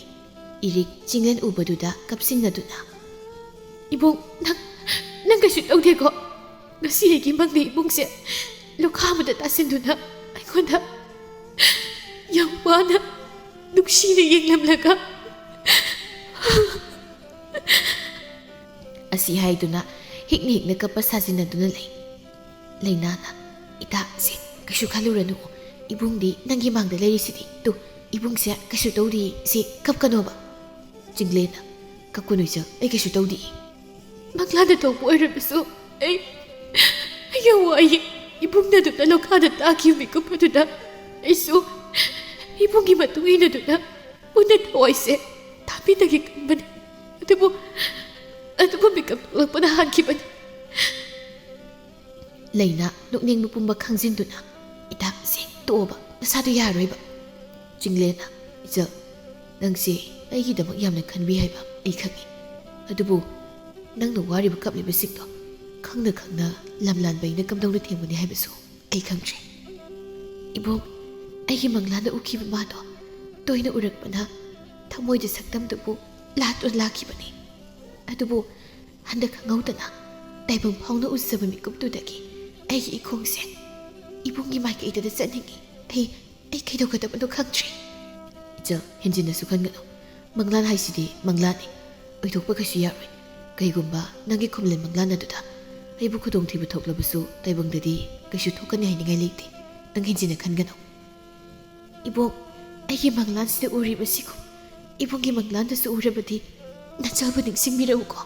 ꯏꯔꯤꯛ ꯆꯤꯡꯂꯦꯟ ꯎꯕꯗꯨꯗ ꯀꯞꯁꯤꯟꯅꯗꯨꯅ "ꯏꯕꯨꯡ, ꯅꯪ ꯀꯩꯁꯨ ꯇꯧꯗꯦꯀꯣ? ꯉꯁꯤ ꯑꯩꯒꯤ ꯃꯪꯗ ꯏꯕꯨꯡꯁꯦ ꯂꯣꯈꯥ ꯑꯃꯗ ꯇꯥꯁꯤꯟꯗꯨꯅ ꯑꯩꯉꯣꯟꯗ ꯌꯥꯝ ꯋꯥꯅ ꯅꯨꯡꯁꯤꯅ ꯌꯦꯡꯂꯝꯂꯒ" ꯑꯁꯤ ꯍꯥꯏꯗꯨꯅ ꯍꯤꯛꯅ ꯍꯤꯛꯅ ꯀꯞꯄ ꯁꯥꯖꯤꯟꯅꯗꯨꯅ ꯂꯩ꯫ ꯂꯩꯅꯥꯅ "ꯏꯇꯥꯁꯤ ꯀꯩꯁꯨ ꯈꯜꯂꯨꯔꯅꯨ, ꯏꯕꯨꯡꯗꯤ ꯅꯪꯒꯤ ꯃꯥꯡꯗ ꯂꯩꯔꯤꯁꯤꯗꯤ, ꯇꯨ ꯏꯕꯨꯡꯁꯦ ꯀꯩꯁꯨ ꯇꯧꯗꯤ, ꯁꯤ ꯀꯞꯀꯅꯣꯕ." ꯆꯤꯡꯂꯦꯟꯅ "ꯀꯞꯀꯅꯨ ꯏꯆꯜ, ꯑꯩ ꯀꯩꯁꯨ ꯇꯧꯗꯤ꯫ ꯃꯪꯂꯥꯟꯗ ꯊꯣꯛꯄ ꯑꯣꯏꯔꯕꯁꯨ ꯑꯩ ꯌꯥꯝ ꯋꯥꯏꯌꯦ꯫ ꯏꯕꯨꯡꯅ ꯑꯗꯨꯝꯅ ꯂꯣꯈꯥꯗ ꯇꯥꯈꯤꯕ ꯃꯤꯀꯨꯞ ꯑꯗꯨꯗ ꯑꯩꯁꯨ ꯏꯕꯨꯡꯒꯤ ꯃꯇꯨꯡ ꯏꯟꯅꯗꯨꯅ ꯄꯨꯟꯅ ꯊꯋꯥꯏꯁꯦ ꯇꯥꯕꯤꯗꯒꯤ ꯈꯟꯕꯅꯤ, ꯑꯗꯨꯕꯨ ꯃꯤꯀꯞ ꯊꯣꯛꯂꯛꯄꯗ ꯍꯥꯟꯈꯤꯕꯅꯤ." ꯂꯩꯅꯥ ꯅꯣꯛꯅꯤꯡꯕ ꯄꯨꯝꯕ ꯈꯪꯖꯤꯟꯗꯨꯅ "ꯏꯇꯥꯁꯤ ꯇꯣꯛꯑꯣꯕ, ꯅꯁꯥꯗꯨ ꯌꯥꯔꯣꯏꯕ." ꯆꯤꯡꯂꯦꯟꯅ "ꯏꯆꯜ, ꯅꯪꯁꯤ ꯑꯩꯒꯤꯗꯃꯛ ꯌꯥꯝꯅ ꯈꯟꯕꯤ ꯍꯥꯏꯕ ꯑꯩ ꯈꯪꯉꯤ. ꯑꯗꯨꯕꯨ ꯅꯪꯅ ꯋꯥꯔꯤꯕ ꯀꯞꯂꯤꯕꯁꯤꯡꯗꯣ ꯈꯪꯅ ꯈꯪꯅ ꯂꯝ ꯂꯥꯟꯕ ꯑꯩꯅ ꯀꯝꯗꯧꯅ ꯊꯦꯡꯒꯅꯤ ꯍꯥꯏꯕꯁꯨ ꯑꯩ ꯈꯪꯗ꯭ꯔꯦ. ꯏꯕꯨꯡ, ꯑꯩꯒꯤ ꯃꯪꯂꯥꯟꯗ ꯎꯈꯤꯕ ꯃꯥꯗꯣ ꯇꯣꯏꯅ ꯎꯔꯛꯄꯅ ꯊꯃꯣꯏꯗ ꯁꯛꯇꯝꯗꯨꯕꯨ ꯂꯥꯠꯇꯨꯅ ꯂꯥꯛꯈꯤꯕꯅꯤ. ꯑꯗꯨꯕꯨ ꯍꯟꯗꯛ ꯈꯪꯍꯧꯗꯅ ꯇꯥꯏꯕꯪ ꯐꯥꯎꯅ ꯎꯖꯕ ꯃꯤꯀꯨꯞꯇꯨꯗꯒꯤ ꯑꯩꯒꯤ ꯏꯈꯣꯡꯁꯦ ꯏꯕꯨꯡꯒꯤ ꯃꯥꯏꯀꯩꯗ ꯆꯠꯅꯤꯡꯉꯤ. ꯑꯩ ꯀꯩꯗꯧꯒꯗꯕꯅꯣ ꯈꯪꯗ꯭ꯔꯦ." "ꯏꯆꯜ, ꯍꯦꯟꯖꯤꯟꯅꯁꯨ ꯈꯟꯒꯅꯨ. ꯃꯪꯂꯥꯟ ꯍꯥꯏꯁꯤꯗꯤ ꯃꯪꯂꯥꯟꯅꯤ, ꯑꯣꯏꯊꯣꯛꯄ ꯀꯩꯁꯨ ꯌꯥꯔꯣꯏ. ꯀꯩꯒꯨꯝꯕ ꯅꯪꯒꯤ ꯈꯨꯝꯂꯦꯟ ꯃꯪꯂꯥꯟ ꯑꯗꯨꯗ ꯑꯩꯕꯨ ꯈꯨꯗꯣꯡꯊꯤꯕ ꯊꯣꯛꯂꯕꯁꯨ ꯇꯥꯏꯕꯪꯗꯗꯤ ꯀꯩꯁꯨ ꯊꯣꯛꯀꯅꯤ ꯍꯥꯏꯅꯤꯡꯉꯥই ꯂꯩꯇꯦ. ꯅꯪ ꯍꯦꯟꯖꯤꯟꯅ ꯈꯟꯒꯅꯨ." "ꯏꯕꯨꯡ, ꯑꯩꯒꯤ ꯃꯪꯂꯥꯟꯁꯤꯗ ꯎꯔꯤꯕꯁꯤꯒꯨꯝ ꯏꯕꯨꯡꯒꯤ ꯃꯪꯂꯥꯟꯗꯁꯨ ꯎꯔꯕꯗꯤ ꯅꯆꯜꯕꯨ ꯅꯤꯡꯁꯤꯡꯕꯤꯔꯛꯎꯀꯣ."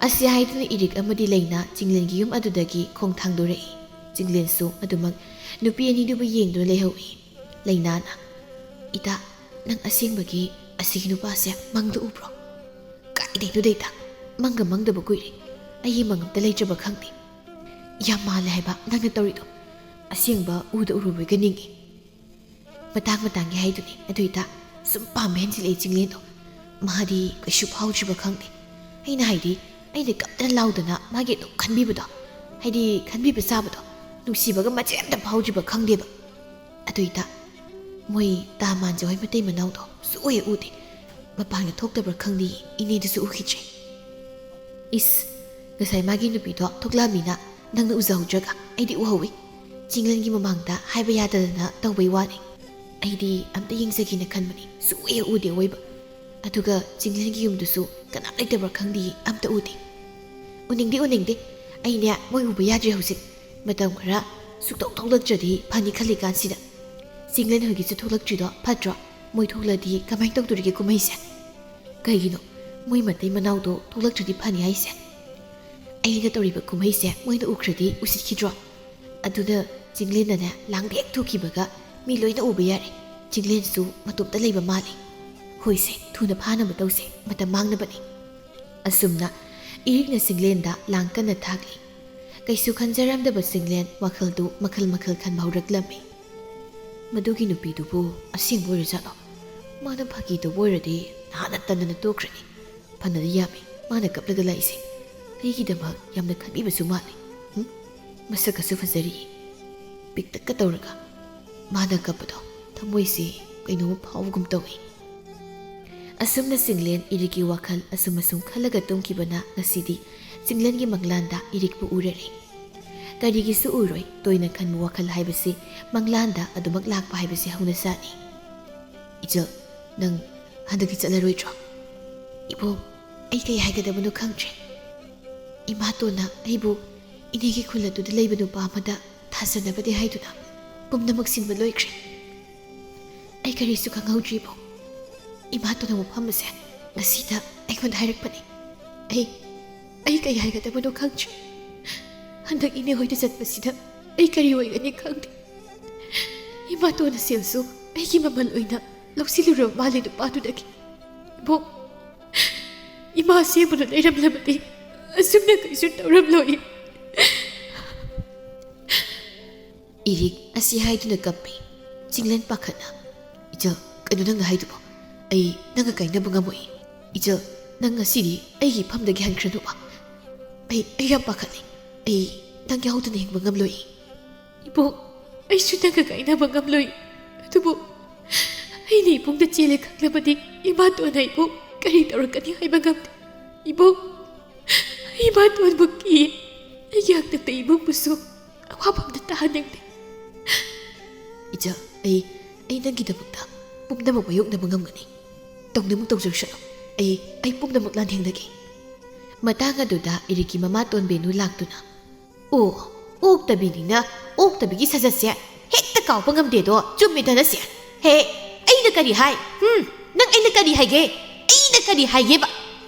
ꯑꯁꯤ ꯍꯥꯏꯗꯨꯅ ꯏꯔꯤꯛ ꯑꯃꯗꯤ ꯂꯩꯅꯥ ꯆꯤꯡꯂꯦꯟꯒꯤ ꯌꯨꯝ ꯑꯗꯨꯗꯒꯤ ꯈꯣꯡ ꯊꯥꯡꯗꯣꯔꯛꯏ꯫ ꯆꯤꯡꯂꯦꯟꯁꯨ ꯑꯗꯨꯃꯛ ꯅꯨꯄꯤ ꯑꯅꯤꯗꯨꯕꯨ ꯌꯦꯡꯗꯨꯅ ꯂꯩꯍꯧꯏ꯫ ꯂꯩꯅꯥꯅ "ꯏꯇꯥ, ꯅꯪ ꯑꯁꯦꯡꯕꯒꯤ ꯑꯁꯤꯒꯤ ꯅꯨꯄꯥꯁꯦ ꯃꯪꯗ ꯎꯕ꯭ꯔꯣ?" "ꯀꯥꯏꯗꯩꯅꯣꯗ ꯏꯇꯥ, ꯃꯪꯒ ꯃꯪꯗꯕ ꯀꯨꯏꯔꯦ. ꯑꯩꯒꯤ ꯃꯪ ꯑꯝꯇ ꯂꯩꯇ꯭ꯔꯕ ꯈꯪꯗꯦ. ꯌꯥꯝ ꯃꯥꯜꯂꯦ ꯍꯥꯏꯕ ꯅꯪꯅ ꯇꯧꯔꯤꯗꯣ. ꯑꯁꯦꯡꯕ ꯎꯗ ꯎꯔꯨꯕꯒ ꯅꯤꯡꯉꯤ." "ꯃꯇꯥꯡ ꯃꯇꯥꯡꯒꯤ ꯍꯥꯏꯗꯨꯅꯤ. ꯑꯗꯨ ꯏꯇꯥ, ꯁꯨꯝ ꯄꯥꯝꯕ ꯍꯦꯟꯖꯤꯜꯂꯛꯏ ꯆꯤꯡꯂꯦꯟꯗꯣ. ꯃꯥꯗꯤ ꯀꯩꯁꯨ ꯐꯥꯎꯗ꯭ꯔꯤꯕ ꯈꯪꯗꯦ. ꯑꯩꯅ ꯍꯥꯏꯗꯤ ꯑꯩꯅ ꯀꯞꯇꯅ ꯂꯥꯎꯗꯅ ꯃꯥꯒꯤ ꯑꯗꯨꯝ ꯈꯟꯕꯤꯕꯗꯣ, ꯍꯥꯏꯗꯤ ꯈꯟꯕꯤꯕ ꯆꯥꯕꯗꯣ, ꯅꯨꯡꯁꯤꯕꯒ ꯃꯆꯦꯠ ꯑꯝꯇ ꯐꯥꯎꯗ꯭ꯔꯤꯕ ꯈꯪꯗꯦꯕ. ꯑꯗꯨ ꯏꯇꯥ, ꯃꯣꯏ ꯇꯥ ꯃꯥꯟꯖ ꯍꯣꯏ ꯃꯇꯩ ꯃꯅꯥꯎꯗꯣ ꯁꯨꯛꯎ ꯍꯦꯛ ꯎꯗꯦ. ꯃꯄꯥꯟꯒ ꯊꯣꯛꯇꯕ꯭ꯔꯥ ꯈꯪꯗꯦ, ꯏꯅꯦꯗꯨꯁꯨ ꯎꯈꯤꯗ꯭ꯔꯦ." "ꯏꯁ, ꯉꯁꯥꯏ ꯃꯥꯒꯤ ꯅꯨꯄꯤꯗꯣ ꯊꯣꯛꯂꯛꯑꯃꯤꯅ ꯅꯪꯅ ꯎꯖꯍꯧꯗ꯭ꯔꯒ ꯑꯩꯗꯤ ꯎꯍꯧꯏ. ꯆꯤꯡꯂꯦꯟꯒꯤ ꯃꯃꯥꯡꯗ ꯍꯥꯏꯕ ꯌꯥꯗꯗꯅ ꯇꯧꯕꯩ ꯋꯥꯅꯤ. ꯑꯩꯗꯤ ꯑꯝꯇ ꯌꯦꯡꯖꯒꯦꯅ ꯈꯟꯕꯅꯤ, ꯁꯨꯛꯎ ꯍꯦꯛ ꯎꯗꯦ ꯑꯋꯣꯏꯕ. ꯑꯗꯨꯒ ꯆꯤꯡꯂꯦꯟꯒꯤ ꯌꯨꯝꯗꯨꯁꯨ ꯀꯅꯥꯝ ꯂꯩꯇꯕ꯭ꯔꯥ ꯈꯪꯗꯦ, ꯑꯝꯇ ꯎꯗꯦ." "ꯎꯅꯤꯡꯗꯦ. ꯑꯩꯅꯦ ꯃꯣꯏ ꯎꯕ ꯌꯥꯗ꯭ꯔꯦ ꯍꯧꯖꯤꯛ. ꯃꯇꯝ ꯈꯔ ꯁꯨꯛꯊꯣꯛ ꯊꯣꯛꯂꯛꯇ꯭ꯔꯗꯤ ꯐꯅꯤ ꯈꯜꯂꯤꯀꯥꯟꯁꯤꯗ. ꯆꯤꯡꯂꯦꯟ ꯍꯣꯏꯒꯤꯁꯨ ꯊꯣꯛꯂꯛꯇ꯭ꯔꯤꯗꯣ ꯐꯠꯇ꯭ꯔꯣ? ꯃꯣꯏ ꯊꯣꯛꯂꯗꯤ ꯀꯃꯥꯏꯅ ꯇꯧꯗꯣꯔꯤꯒꯦ ꯀꯨꯝꯍꯩꯁꯦ? ꯀꯩꯒꯤꯅꯣ ꯃꯣꯏ ꯃꯇꯩ ꯃꯅꯥꯎꯗꯣ ꯊꯣꯛꯂꯛꯇ꯭ꯔꯗꯤ ꯐꯅꯤ ꯍꯥꯏꯁꯦ? ꯑꯩꯅ ꯇꯧꯔꯤꯕ ꯀꯨꯝꯍꯩꯁꯦ ꯃꯣꯏꯅ ꯎꯈ꯭ꯔꯗꯤ ꯎꯁꯤꯠꯈꯤꯗ꯭ꯔꯣ? ꯑꯗꯨꯅ ꯆꯤꯡꯂꯦꯟꯅꯅꯦ ꯂꯥꯡꯕ ꯍꯦꯛ ꯊꯣꯛꯈꯤꯕꯒ ꯃꯤ ꯂꯣꯏꯅ ꯎꯕ ꯌꯥꯔꯦ. ꯆꯤꯡꯂꯦꯟꯁꯨ ꯃꯇꯣꯝꯇ ꯂꯩꯕ ꯃꯥꯜꯂꯤ. ꯍꯣꯏꯁꯦ, ꯊꯨꯅ ꯐꯥꯅꯕ ꯇꯧꯁꯦ, ꯃꯇꯝ ꯃꯥꯡꯅꯕꯅꯤ." ꯑꯁꯨꯝꯅ ꯏꯔꯤꯛꯅ ꯆꯤꯡꯂꯦꯟꯗ ꯂꯥꯡ ꯀꯟꯅ ꯊꯥꯛꯂꯤ꯫ ꯀꯩꯁꯨ ꯈꯟꯖꯔꯝꯗꯕ ꯆꯤꯡꯂꯦꯟ ꯋꯥꯈꯜꯗꯨ ꯃꯈꯜ ꯃꯈꯜ ꯈꯟꯕ ꯍꯧꯔꯛꯂꯝꯃꯤ꯫ ꯃꯗꯨꯒꯤ ꯅꯨꯄꯤꯗꯨꯕꯨ ꯑꯁꯦꯡꯕ ꯑꯣꯏꯔꯖꯥꯠꯂꯣ? ꯃꯥꯅ ꯐꯥꯒꯤ ꯇꯧꯕ ꯑꯣꯏꯔꯗꯤ ꯅꯍꯥꯟꯅ ꯇꯟꯗꯅ ꯇꯣꯛꯈ꯭ꯔꯅꯤ. ꯐꯅꯗꯤ ꯌꯥꯝꯃꯤ ꯃꯥꯅ ꯀꯞꯂꯒ ꯂꯥꯛꯏꯁꯦ. ꯑꯩꯒꯤꯗꯃꯛ ꯌꯥꯝꯅ ꯈꯟꯕꯤꯕꯁꯨ ꯃꯥꯜꯂꯤ. ꯃꯁꯛꯀꯁꯨ ꯐꯖꯔꯤ, ꯄꯤꯛꯇꯛꯀ ꯇꯧꯔꯒ. ꯃꯥꯅ ꯀꯞꯄꯗꯣ ꯊꯃꯣꯏꯁꯤ ꯀꯩꯅꯣꯝꯃ ꯐꯥꯎꯕꯒꯨꯝ ꯇꯧꯏ." ꯑꯁꯨꯝꯅ ꯆꯤꯡꯂꯦꯟ ꯏꯔꯤꯛꯀꯤ ꯋꯥꯈꯜ ꯑꯁꯨꯝ ꯈꯜꯂꯒ ꯇꯨꯝꯈꯤꯕꯅ ꯉꯁꯤꯗꯤ ꯆꯤꯡꯂꯦꯟꯒꯤ ꯃꯪꯂꯥꯟꯗ ꯏꯔꯤꯛꯄꯨ ꯎꯔꯔꯦ꯫ ꯀꯔꯤꯒꯤꯁꯨ ꯎꯔꯣꯏ, ꯇꯣꯏꯅ ꯈꯟꯕ ꯋꯥꯈꯜ ꯍꯥꯏꯕꯁꯤ ꯃꯪꯂꯥꯟꯗ ꯑꯗꯨꯃꯛ ꯂꯥꯛꯄ ꯍꯥꯏꯕꯁꯤ ꯍꯧꯅꯁꯥꯅꯤ. "ꯏꯆꯜ, ꯅꯪ ꯍꯟꯗꯛꯀꯤ ꯆꯠꯂꯔꯣꯏꯗ꯭ꯔꯣ?" "ꯏꯕꯣ, ꯑꯩ ꯀꯩ ꯍꯥꯏꯒꯗꯕꯅꯣ ꯈꯪꯗ꯭ꯔꯦ. ꯏꯃꯥꯇꯣꯟꯅ ꯑꯩꯕꯨ ꯏꯅꯦꯒꯤ ꯈꯨꯜ ꯑꯗꯨꯗ ꯂꯩꯕ ꯅꯨꯄꯥ ꯑꯃꯗ ꯊꯥꯖꯅꯕꯗꯤ ꯍꯥꯏꯗꯨꯅ ꯄꯨꯝꯅꯃꯛ ꯁꯤꯟꯕ ꯂꯣꯏꯈ꯭ꯔꯦ. ꯑꯩ ꯀꯔꯤꯁꯨ ꯈꯪꯍꯧꯗ꯭ꯔꯤꯕꯣ. ꯏꯃꯥꯇꯣꯟꯅ ꯃꯐꯝ ꯑꯁꯦ ꯉꯁꯤꯗ ꯑꯩꯉꯣꯟꯗ ꯍꯥꯏꯔꯛꯄꯅꯤ. ꯑꯩ ꯀꯩ ꯍꯥꯏꯒꯗꯕꯅꯣ ꯈꯪꯗ꯭ꯔꯦ. ꯍꯟꯗꯛ ꯏꯅꯦ ꯍꯣꯏꯗ ꯆꯠꯄꯁꯤꯗ ꯑꯩ ꯀꯔꯤ ꯑꯣꯏꯒꯅꯤ ꯈꯪꯗꯦ. ꯏꯃꯥꯇꯣꯟꯅ ꯁꯦꯜꯁꯨ ꯑꯩꯒꯤ ꯃꯃꯜ ꯑꯣꯏꯅ ꯂꯧꯁꯤꯜꯂꯨꯔꯕ ꯃꯥꯜꯂꯦ ꯅꯨꯄꯥꯗꯨꯗꯒꯤ. ꯏꯕꯣ, ꯏꯃꯥ ꯑꯁꯦꯡꯕꯅ ꯂꯩꯔꯝꯂꯕꯗꯤ ꯑꯁꯨꯝꯅ ꯀꯩꯁꯨ ꯇꯧꯔꯝꯂꯣꯏ." ꯏꯔꯤꯛ ꯑꯁꯤ ꯍꯥꯏꯗꯨꯅ ꯀꯞꯄꯤ꯫ ꯆꯤꯡꯂꯦꯟ ꯄꯥꯈꯠꯅ "ꯏꯆꯜ, ꯀꯩꯅꯣ ꯅꯪꯅ ꯍꯥꯏꯗꯨꯕꯣ? ꯑꯩ ꯅꯪꯒ ꯀꯥꯏꯅꯕ ꯉꯝꯃꯣꯏ. ꯏꯆꯜ, ꯅꯪ ꯉꯁꯤꯗꯤ ꯑꯩꯒꯤ ꯐꯝꯗꯒꯤ ꯍꯟꯈ꯭ꯔꯅꯨꯕ ꯑꯩ ꯌꯥꯝ ꯄꯥꯈꯠꯂꯤ ꯑꯩ ꯅꯪ ꯌꯥꯎꯗꯅ ꯍꯤꯡꯕ ꯉꯝꯂꯣꯏ ꯏꯕꯣꯛ ꯑꯩꯁꯨ ꯅꯪꯒ ꯀꯥꯏꯅꯕ ꯉꯝꯂꯣꯏ ꯑꯗꯨꯕꯨ ꯑꯩꯅ ꯏꯕꯨꯡꯗ ꯆꯦꯜꯂꯦ ꯈꯪꯂꯕꯗꯤ ꯏꯃꯥꯇꯣꯟꯅ ꯏꯕꯨꯡ ꯀꯔꯤ ꯇꯧꯔꯛꯀꯅꯤ ꯍꯥꯏꯕ ꯉꯝꯗꯦ 이복 이마돈 먹기 약득 때 이복부수 화밤도 따하는데 이제 에이 난기다부터 뿜다먹 마욕나무 감가니 똥나무 똥저셔 에이 뿜다먹 란행나기 마땅하도다 이리기 마마돈 베누 락두나 옥다비니나 옥다비기 사자세 헥다 까오방감대도 좀 믿어나세 헤 에이나 까리 하이 난 에이나 까리 하이게 에이나 까리 하이게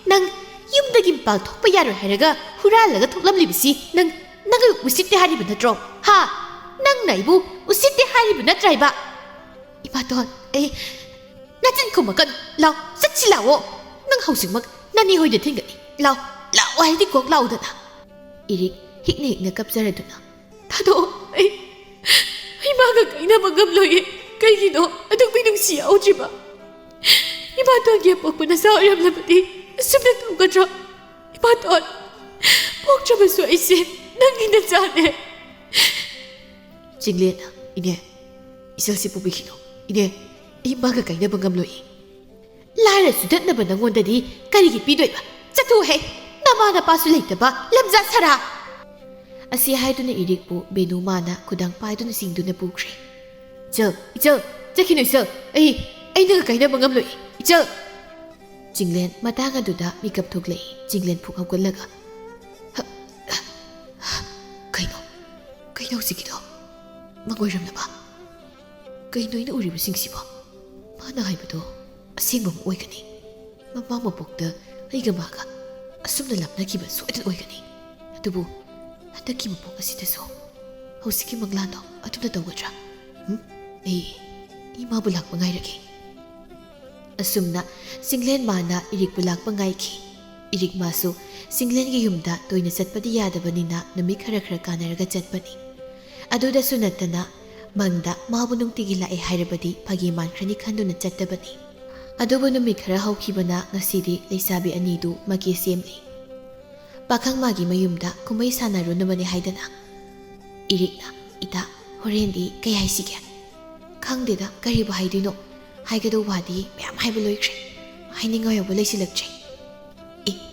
난 ꯌꯨꯝꯗꯒꯤ ꯃꯄꯥꯟ ꯊꯣꯛꯄ ꯌꯥꯔꯣꯏ ꯍꯥꯏꯔꯒ ꯍꯨꯔꯥꯜꯂꯒ ꯊꯣꯛꯂꯝꯂꯤꯕꯁꯤ ꯅꯪ ꯎꯁꯤꯠꯇꯦ ꯍꯥꯏꯔꯤꯕ ꯅꯠꯇ꯭ꯔꯣ ꯍꯥ ꯅꯪꯅ ꯑꯩꯕꯨ ꯎꯁꯤꯠꯇꯦ ꯍꯥꯏꯔꯤꯕ ꯅꯠꯇ꯭ꯔꯥꯏꯕ 이마돈 나진 그만간 라오 싹치 라오 난 하우식막 나니 호이데 튕가니 라오 하이디 꼭 라오다나 이릭 힉나 깝자라두나 다도 이마가 가이나마 감로예 가이기노 아동비 능시 아오지마 이마돈기에 뻑보나 싸우렴라버디 숨는 동가죠 이마돈 복잡해서 이제 낭기는 자네 징리나 이네 이설시 뽑이기노 이네 이마가 가이나마 감로예 라라수 듣나봐 낭원다디 가리기 삐도이바 짜투해 나마나 빠수 레이터바 람자 사라 아시 하이두나 이릭부 베누마나 구당 파이두나 싱두나 부크레 저기노 있어 에이 너가 가이나마 감로예 징렌 마땅하두다 미갑 톡레 징렌 푹 하고라가 그이노 지기도 망고이람나봐 그이노이나 우리부싱시보 마나 하이부도 아생범 오이가니 마마 마복다 아이가 마가 아숨나 람나기바 소이든 오이가니 아두부 한다기 마복 아시데소 하우시기 망라노 아둠나 떠오거드라 이마부 락바 nga이라기 asumna singlen mana irik bulak pangaiki irik masu singlen gi yumda toina chatpadi yadabanina numi khara kanaraga chatpani aduda sunatana mangda mabu nungtigi lae hairabadi phagi mankrani khanduna chattabani adubu numi khara haukhibana ngasidi leisabi anidu magi semli pakhang magi mayumda kumai sanaru namani haidana irikna ita horendi kai haisige khangdeda kari ba haidino 하이게도 와디 매암 하이블로이크레 하이닝어 여보 레실럭체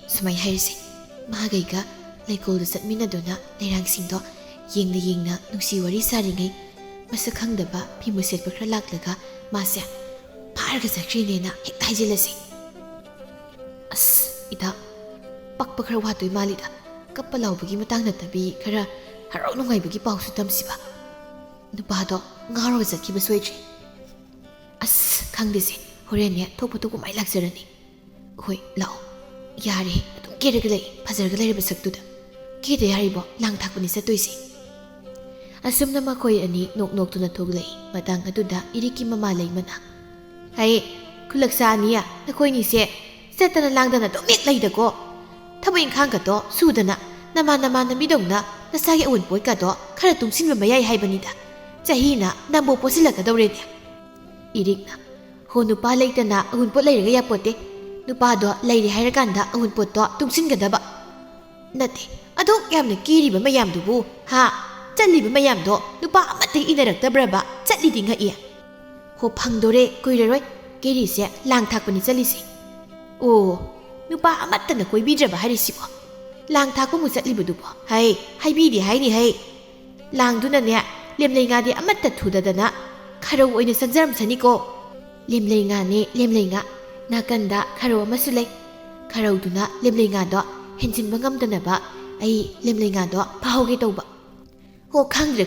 수마이 하이르세 마하가이가 레콜도 삿미나도나 레랑싱도 ꯌꯦꯡꯅ ꯅꯨꯡꯁꯤ ꯋꯥꯔꯤ ꯁꯥꯔꯤꯉꯩ ꯃꯁꯛ ꯈꯪꯗꯕ ꯐꯤꯃꯨ ꯁꯦꯠꯄ ꯈꯔ ꯂꯥꯛꯂꯒ ꯃꯥꯁꯦ ꯐꯥꯔꯒ ꯆꯠꯈ꯭ꯔꯤꯅꯦꯅ ꯍꯦꯛꯇ ꯍꯥꯏꯖꯤꯜꯂꯁꯤ ꯏꯇꯥ ꯄꯛꯄ ꯈꯔ ꯋꯥꯠꯇꯣꯏ ꯃꯥꯜꯂꯤꯗ ꯀꯞꯄ ꯂꯥꯎꯕꯒꯤ ꯃꯇꯥꯡ ꯅꯠꯇꯕꯤ ꯈꯔ ꯍꯔꯥꯎ ꯅꯨꯡꯉꯥꯏꯕꯒꯤ ꯄꯥꯎꯁꯨ ꯇꯝꯁꯤꯕ ꯅꯨꯄꯥꯗꯣ ꯉꯥꯎꯔꯒ ꯆꯠꯈꯤꯕ ꯁꯣꯏꯗ꯭ꯔꯦ ꯈꯪꯗꯦꯁꯦ ꯍꯣꯔꯦꯟꯅꯦ ꯊꯣꯛꯄ ꯃꯥꯏ ꯂꯥꯛꯆꯔꯅꯤ ꯍꯣꯏ ꯂꯥꯛꯑꯣ ꯌꯥꯔꯦ ꯑꯗꯨꯝ ꯀꯦꯔꯒ ꯂꯩ ꯐꯖꯔꯒ ꯂꯩꯔꯕ ꯁꯛꯇꯨꯗ ꯀꯦꯗ ꯌꯥꯔꯤꯕꯣ ꯂꯥꯡ ꯊꯥꯛꯄꯅꯤ ꯆꯠꯇꯣꯏꯁꯦ ꯑꯁꯨꯝꯅ ꯃꯈꯣꯏ ꯑꯅꯤ ꯅꯣꯛꯅꯣꯛꯇꯨꯅ ꯊꯣꯛꯂꯛꯏ ꯃꯇꯥꯡ ꯑꯗꯨꯗ ꯏꯔꯤꯛꯀꯤ ꯃꯃꯥ ꯂꯩꯃꯅ ꯍꯩ ꯈꯨꯂꯛꯁꯥ ꯑꯅꯤꯌꯥ ꯅꯈꯣꯏꯅꯤꯁꯦ ꯆꯠꯇꯅ ꯂꯥꯡꯗꯅ ꯑꯗꯨꯝ ꯍꯦꯛ ꯂꯩꯗꯀꯣ ꯊꯕꯛ ꯏꯪꯈꯥꯡꯒꯗꯣ ꯁꯨꯗꯅ ꯅꯃꯥꯟꯅꯕꯤꯗꯧꯅ ꯅꯁꯥꯒꯤ ꯑꯋꯨꯟꯄꯣꯠꯀꯗꯣ ꯈꯔ ꯇꯨꯡꯁꯤꯟꯕ ꯃꯌꯥꯏ ꯍꯥꯏꯕꯅꯤꯗ ꯆꯍꯤꯅ ꯅꯝꯕꯣ ꯄꯣꯠꯁꯤꯜꯂꯛꯀꯗꯧꯔꯦꯅꯦ 이릭나 호 누파 레이터나 어훈포 레이르가 야뽀때 누파도 레이리 하이라간다 어훈포도 뚱신가다바 나테 아도 얌네 끼리바 마얌두부 하 짠리바 마얌도 누파 아마테 이나락다브라바 짠리딩가 이야 호 팡도레 꾸이레로이 끼리세 랑탁분이 짠리세 오 누파 아마타나 꾸이비드라바 하리시보 랑탁고 무짠리부두보 하이비디 하이니 하이 랑두나네 렘레이가디 아마타 투다다나 카로 오이네 산자람사니고 렘레이가니 렘레이가 나간다 카로 마술레 카로두나 렘레이가도 헨진바 ngamdana바 아이 렘레이가도 파호게 떠우바 호 칸드레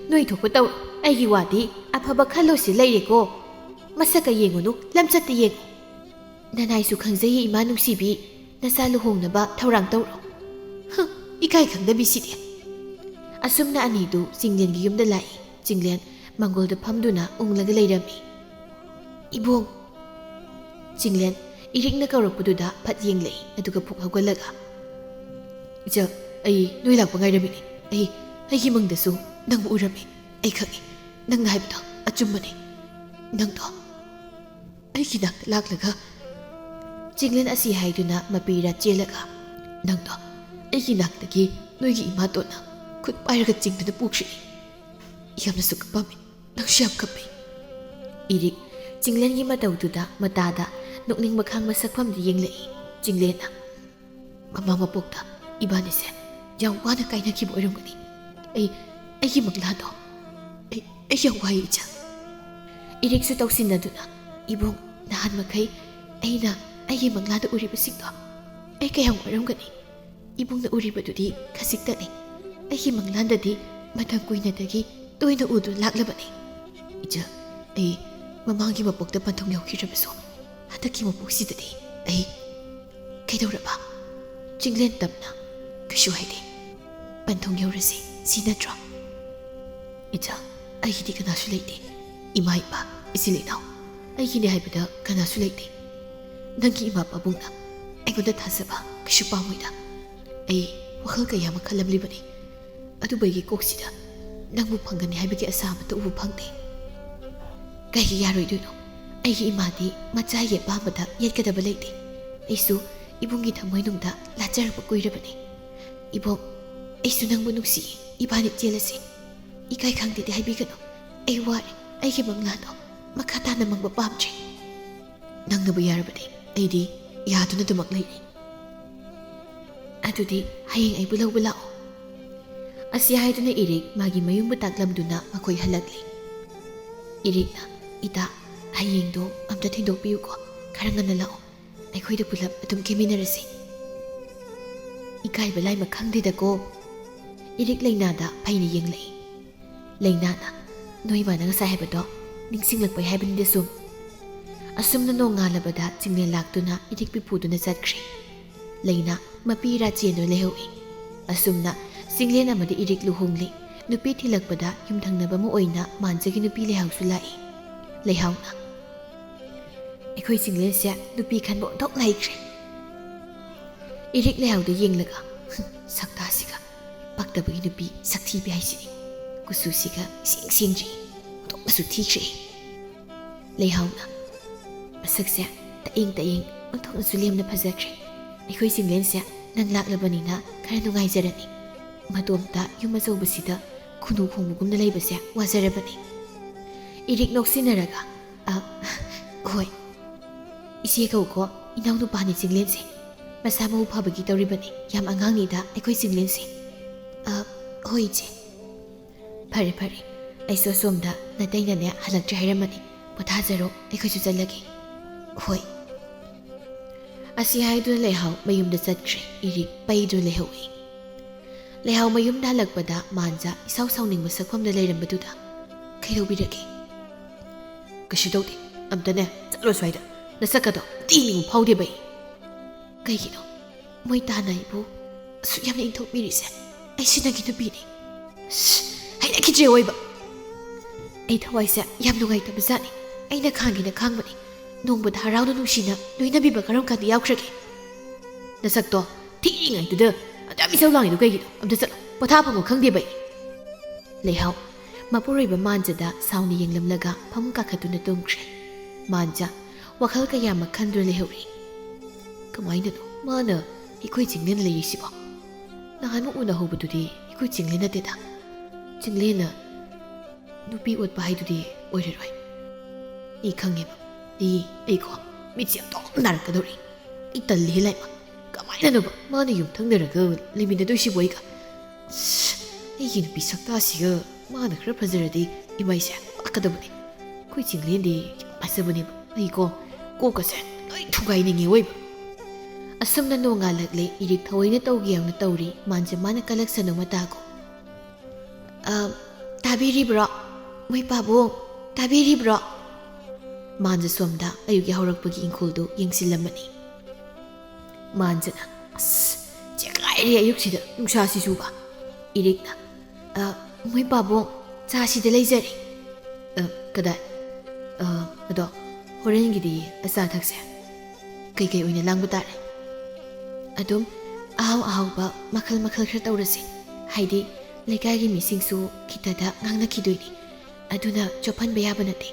노이 톡고 떠우 아이기 와디 아파바 칼로시 레이레고 마사가 예고노 람차트 예고 나나이수 칸제이 이마 눅시비 나사 루홍나바 타우랑 떠우로 이카이 칸다비시디 아숨나 아니도 징렌기 юм다 라이 징렌 망골도 팜두나 웅라가 레이라미 이봉 징렌 이릭나 가로푸두다 팟옌레이 아두가 푹 하고라가 저 아이 노이 락바 가이라미니 아이기 멍다수 낭부 우라미 아이 ꯈꯪꯉꯤ ꯅꯪꯅ ꯍꯥꯏꯕꯗꯣ ꯑꯆꯨꯝꯕꯅꯤ ꯅꯪꯗꯣ ꯑꯩꯒꯤ ꯅꯥꯛꯇ ꯂꯥꯛꯂꯒ Chinglen asi haiduna mapira chelaga. Nangdo, aiki naktagi noigi imatona khut pairaga chingduna pukshi. Yamna sukapami, nang siyam kapi. Irik, Chinglen gi mataududa matada nukning makhang masakpam di yenglai. Chinglen na. Mama mapokta, ibani se, yang wana kaina ki boiram gani. Aiki maglado. Ay yang wai ija. Irik su tausin na duna. Ibong nahan makai, aiki maglado uriba singdo. Ay kayang waram gani. Ibong na uriba dudi kasikta ni. Aiki maglanda di matang kuy na dagi toy na udo laklaba ni. Ija, ay mamangi mapokta pantong yaukirabaso. Hataki mapoksida di. Ay, kaidawraba. Chinglen tapna, kashu haide. Pantong yaurasi, sinadra. Ija, aiki di kanasu laite. Ima ipa, isilinaw. Aiki ni haibada kanasu laite. Nangi ima pabungna. Aigunda thasaba, kashu pamoida. Ay, wakal kaya makalamliba ni. Adu baigi koksida. Nangbu panggani haibagi asama ta ubu pangde. Kaigi yaroi duno. Aigi imadi macaya pamada yetkadaba laite. Aisu, ibungi thamoy nungda lajaraba kuirabani. Ibong, aisu nangbu nungsi, ibani jelasi. Ikai khangdede haibigano. Ay wari, aigi manglado, makata namang bapamche. Nangnabu yarabani, aidi, yaduna dumak laini. Adudi, hayeng ay bulaw-bulao. Asya haiduna Irik, magi mayung bataklamduna makoy halagli. Irik na, ita, hayeng do, amta tindok piyo ko, karangan na lao. Aikoy da pulap atum keminarasi. Ikay balay makhangdida ko. Irik laynada payni yenglay. Laynana, noy ba nga sahibado, ningsinglagpay haibin da sum. Asum na no nga labada, Chinglen lakdo na Irik pipudo na zadkri. Layna, mapira chiyeno lehowi. Asum na, Chinglen amadi Irik luhungli, nupi tilagpada yumdang na ba mo oy na mansagi nupi lehaw sulai. Lehaw na. Aikoy Chinglen siya nupi kan mo dok laikre. Irik lehaw da yenglaga. Sakta siga. Pagtabagi nupi sakti biyay sini. Kusu siga sing ji. Dok masu tikre. Lehaw na. Masak siya taing untok na sulim na pazakre. Aikoy Chinglen siya nang laklaba nina kaya nungay zarani. Matomta yung masoba sida kunu khongmugum na layba siya wazarabani. Irik noksinaraga. Hoy. Isi ko ko, inaw no pa ni Chinglen si. Masama upabagi tauribani, yam angang nida aikoy Chinglen si. Hoy je. Pare, ay sosomda na day na niya halag jahiramani. Potazaro, aikoy susalagi. Hoy. Asi hay doon lehaw, mayum na sadkri, Irik pay doon lehawi. Lehaw mayum na halagpada, manza, isaw-saw ning masakwam na layram baduda. Kayo biragi. Kasi daw di, amta na, salo swayda. Nasakado, di mo pao di bay. Kay gino, mo'y tanay po, suyam na intok miris ay sinagin na bini. Ay nakijeway ba? Ay taway siya, yam nungay tabazani, ay nakhangin mani. Nung ba't haraw na nung sina, no'y nabiba karong kandi yaw kragi. Nasakto, tiingay tuda, at dami saw lang ito kay gino, amta salo, patapang mo kang di bay. Lehaw, mapuroy ba manjada, saw niyang lamlaga, pamukakado na tungkre. Manja, wakal kaya makandro lehori. Kamay na no, mana, iko'y Chinglen na layisi ba? Nakan mo una ho ba dudi, iko'y Chinglen na tita. Chinglen na, nupiwat bahay dudi, oiriroy. Ikang yama, iko, mitsiyam to, narakadori. Italilay ma, kamay na no ba? Mana yung tang naraga, limin na doy si boy ka. Ay ginupisak ta siya, mana kara pazaradi, imay siya, akadabo ni. Ko'y Chinglen di, asabo ni ba? Ay ko kasi, ay tugay ningi way ba? Asam na no nga laglay, Irik taway na tawgiyaw na tawri, manja man nakalagsa ng matago. Tabiri bro, may pabong, tabiri bro. Manja swamda, ayog yahorag pag-iing kuldo, yung sila mani. Manja na, Chekay ayok sida, nung siya si Suba. Irik na, may pabong, sa sida layzari. Kada, ado, horan gidi asa thakse. Kay oy na lang butare. Adum, ahaw ba, makal khra tawrasi. Haidi, laykay misingsu kitada ngangna kidoyni. Aduna chopan bayaba nate.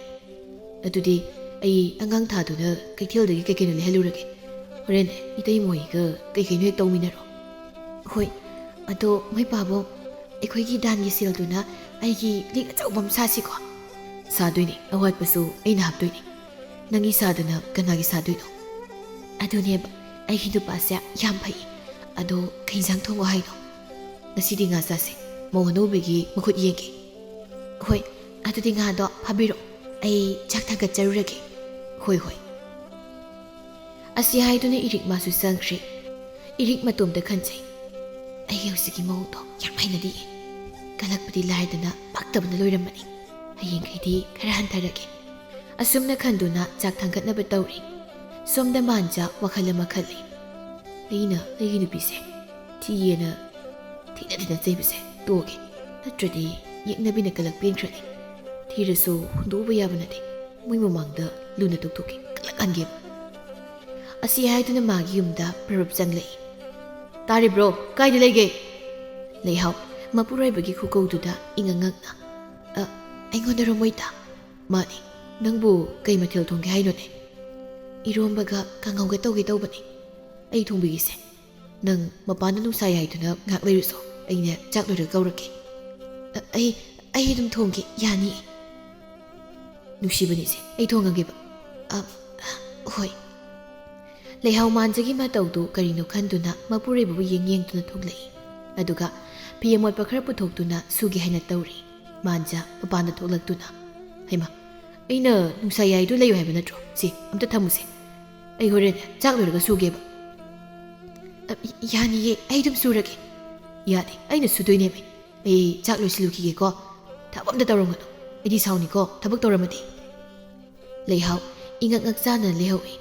Adudi, ay angang thado na kay tildagi kay kinuli halurage. ꯍꯣꯔꯦꯟ ꯏꯇꯩ ꯃꯣꯏꯒ ꯀꯩꯀꯩꯅꯣ ꯍꯦꯛ ꯇꯧꯃꯤꯟꯅꯔꯣ ꯍꯣꯏ ꯑꯗꯣ ꯃꯣꯏ ꯄꯥꯕꯣ ꯑꯩꯈꯣꯏꯒꯤ ꯗꯥꯟꯒꯤ ꯁꯦꯜꯗꯨꯅ ꯑꯩꯒꯤ ꯂꯤꯛ ꯑꯆꯧꯕ ꯑꯃ ꯁꯥꯁꯤꯀꯣ ꯁꯥꯗꯣꯏꯅꯤ ꯑꯋꯥꯠꯄꯁꯨ ꯑꯩꯅ ꯍꯥꯞꯇꯣꯏꯅꯤ ꯅꯪꯒꯤ ꯁꯥꯗꯅ ꯀꯅꯥꯒꯤ ꯁꯥꯗꯣꯏꯅꯣ ꯑꯗꯨꯅꯦꯕ ꯑꯩꯒꯤ ꯅꯨꯄꯥꯁꯦ ꯌꯥꯝ ꯐꯩ ꯑꯗꯣ ꯀꯩ ꯏꯟꯁꯥꯡ ꯊꯣꯡꯉꯣ ꯍꯥꯏꯅꯣ ꯉꯁꯤꯗꯤ ꯉꯥ ꯆꯥꯁꯦ ꯃꯧ ꯑꯅꯧꯕꯤꯒꯤ ꯃꯈꯨꯠ ꯌꯦꯡꯒꯦ ꯍꯣꯏ ꯑꯗꯨꯗꯤ ꯉꯥꯗꯣ ꯐꯥꯕꯤꯔꯛꯑꯣ ꯑꯩ ꯆꯥꯛ ꯊꯥꯒꯠꯆꯔꯨꯔꯒꯦ ꯍꯣꯏ ꯍꯣꯏ ꯑꯁꯤ ꯍꯥꯏꯗꯨꯅ ꯏꯔꯤꯛ ꯃꯥꯁꯨ ꯆꯪꯈ꯭ꯔꯦ ꯏꯔꯤꯛ ꯃꯇꯣꯝꯇ ꯈꯟꯖꯩ ꯑꯩꯒꯤ ꯍꯧꯖꯤꯛꯀꯤ ꯃꯧꯗꯣ ꯌꯥꯝ ꯍꯩꯅꯗꯤꯌꯦ ꯀꯜꯂꯛꯄꯗꯤ ꯂꯥꯏꯗꯅ ꯄꯛꯇꯕꯅ ꯂꯣꯏꯔꯝꯕꯅꯤ ꯍꯌꯦꯡꯈꯩꯗꯤ ꯈꯔ ꯍꯟꯊꯔꯒꯦ ꯑꯁꯨꯝꯅ ꯈꯟꯗꯨꯅ ꯆꯥꯛ ꯊꯥꯡꯒꯠꯅꯕ ꯇꯧꯔꯤ ꯁꯣꯝꯗ ꯃꯥꯟꯖ ꯋꯥꯈꯜ ꯑꯃ ꯈꯜꯂꯤ ꯑꯩꯅ ꯑꯩꯒꯤ ꯅꯨꯄꯤꯁꯦ ꯊꯤꯌꯦꯅ ꯊꯤꯅ ꯆꯩꯕꯁꯦ ꯇꯣꯛꯑꯒꯦ ꯅꯠꯇ꯭ꯔꯗꯤ ꯌꯦꯛꯅꯕꯤꯅ ꯀꯂꯛ ꯄꯦꯟꯈ꯭ꯔꯅꯤ ꯊꯤꯔꯁꯨ ꯍꯨꯟꯗꯣꯛꯎꯕ ꯌꯥꯕ ꯅꯠꯇꯦ ꯃꯣꯏ ꯃꯃꯥꯡꯗ ꯂꯨꯅ ꯇꯧꯊꯣꯛꯀꯦ ꯀꯂꯛꯍꯟꯒꯦꯕ ꯑꯁꯤ ꯍꯥꯏꯗꯨꯅ ꯃꯥꯒꯤ ꯌꯨꯝꯗ ꯄ꯭ꯔꯕꯞ ꯆꯪꯂꯛꯏ ꯇꯥꯔꯤꯕ꯭ꯔꯣ ꯀꯥꯏꯗ ꯂꯩꯒꯦ ꯂꯩꯍꯥꯎ ꯃꯄꯨꯔꯣꯏꯕꯒꯤ ꯈꯨꯀꯧꯗꯨꯗ ꯏꯉꯉꯛꯅ ꯑꯩꯉꯣꯟꯗꯔꯣ ꯃꯣꯏꯇ ꯃꯥꯅꯤ ꯅꯪꯕꯨ ꯀꯩ ꯃꯊꯦꯜ ꯊꯣꯡꯒꯦ ꯍꯥꯏꯅꯣꯅꯦ ꯏꯔꯣꯝꯕꯒ ꯀꯥꯡꯍꯧꯒ ꯇꯧꯒꯦ ꯇꯧꯕꯅꯤ ꯑꯩ ꯊꯣꯡꯕꯤꯒꯦꯁꯦ ꯅꯪ ꯃꯄꯥꯟꯗ ꯅꯨꯡꯁꯥ ꯌꯥꯏꯗꯨꯅ ꯉꯥꯛ ꯂꯩꯔꯨꯁꯣ ꯑꯩꯅ ꯆꯥꯛ ꯂꯣꯏꯔꯒ ꯀꯧꯔꯛꯀꯦ ꯑꯩ ꯑꯗꯨꯝ ꯊꯣꯡꯒꯦ ꯌꯥꯅꯤ ꯅꯨꯡꯁꯤꯕꯅꯤꯁꯦ ꯑꯩ ꯊꯣꯡꯉꯒꯦꯕ ꯍꯣꯏ ꯂꯩꯍꯥꯎ ꯃꯥꯟꯖꯒꯤ ꯃꯇꯧꯗꯨ ꯀꯔꯤꯅꯣ ꯈꯟꯗꯨꯅ ꯃꯄꯨꯔꯣꯏꯕꯕꯨ ꯌꯦꯡꯗꯨꯅ ꯊꯣꯛꯂꯛꯏ ꯑꯗꯨꯒ ꯐꯤ ꯑꯃꯣꯠꯄ ꯈꯔ ꯄꯨꯊꯣꯛꯇꯨꯅ ꯁꯨꯒꯦ ꯍꯥꯏꯅ ꯇꯧꯔꯤ ꯃꯥꯟꯖ ꯃꯄꯥꯟꯗ ꯊꯣꯛꯂꯛꯇꯨꯅ ꯍꯩꯃ ꯑꯩꯅ ꯅꯨꯡꯁꯥ ꯌꯥꯏꯗꯨ ꯂꯩꯌꯨ ꯍꯥꯏꯕ ꯅꯠꯇ꯭ꯔꯣ ꯁꯤ ꯑꯝꯇ ꯊꯝꯃꯨꯁꯦ ꯑꯩ ꯍꯣꯔꯦꯟ ꯆꯥꯛ ꯂꯣꯏꯔꯒ ꯁꯨꯒꯦꯕ ꯌꯥꯅꯤꯌꯦ ꯑꯩ ꯑꯗꯨꯝ ꯁꯨꯔꯒꯦ ꯌꯥꯗꯦ ꯑꯩꯅ ꯁꯨꯗꯣꯏꯅꯦꯃꯤ ꯑꯩ ꯆꯥꯛ ꯂꯣꯏꯁꯤꯜꯂꯨꯈꯤꯒꯦꯀꯣ ꯊꯕꯛ ꯑꯝꯇ ꯇꯧꯔꯝꯒꯅꯨ ꯑꯩꯗꯤ ꯁꯥꯎꯅꯤꯀꯣ ꯊꯕꯛ ꯇꯧꯔꯝꯃꯗꯤ ꯂꯩꯍꯥꯎ ꯏꯉꯛ ꯉꯛ ꯆꯥꯅ ꯂꯩꯍꯧꯏ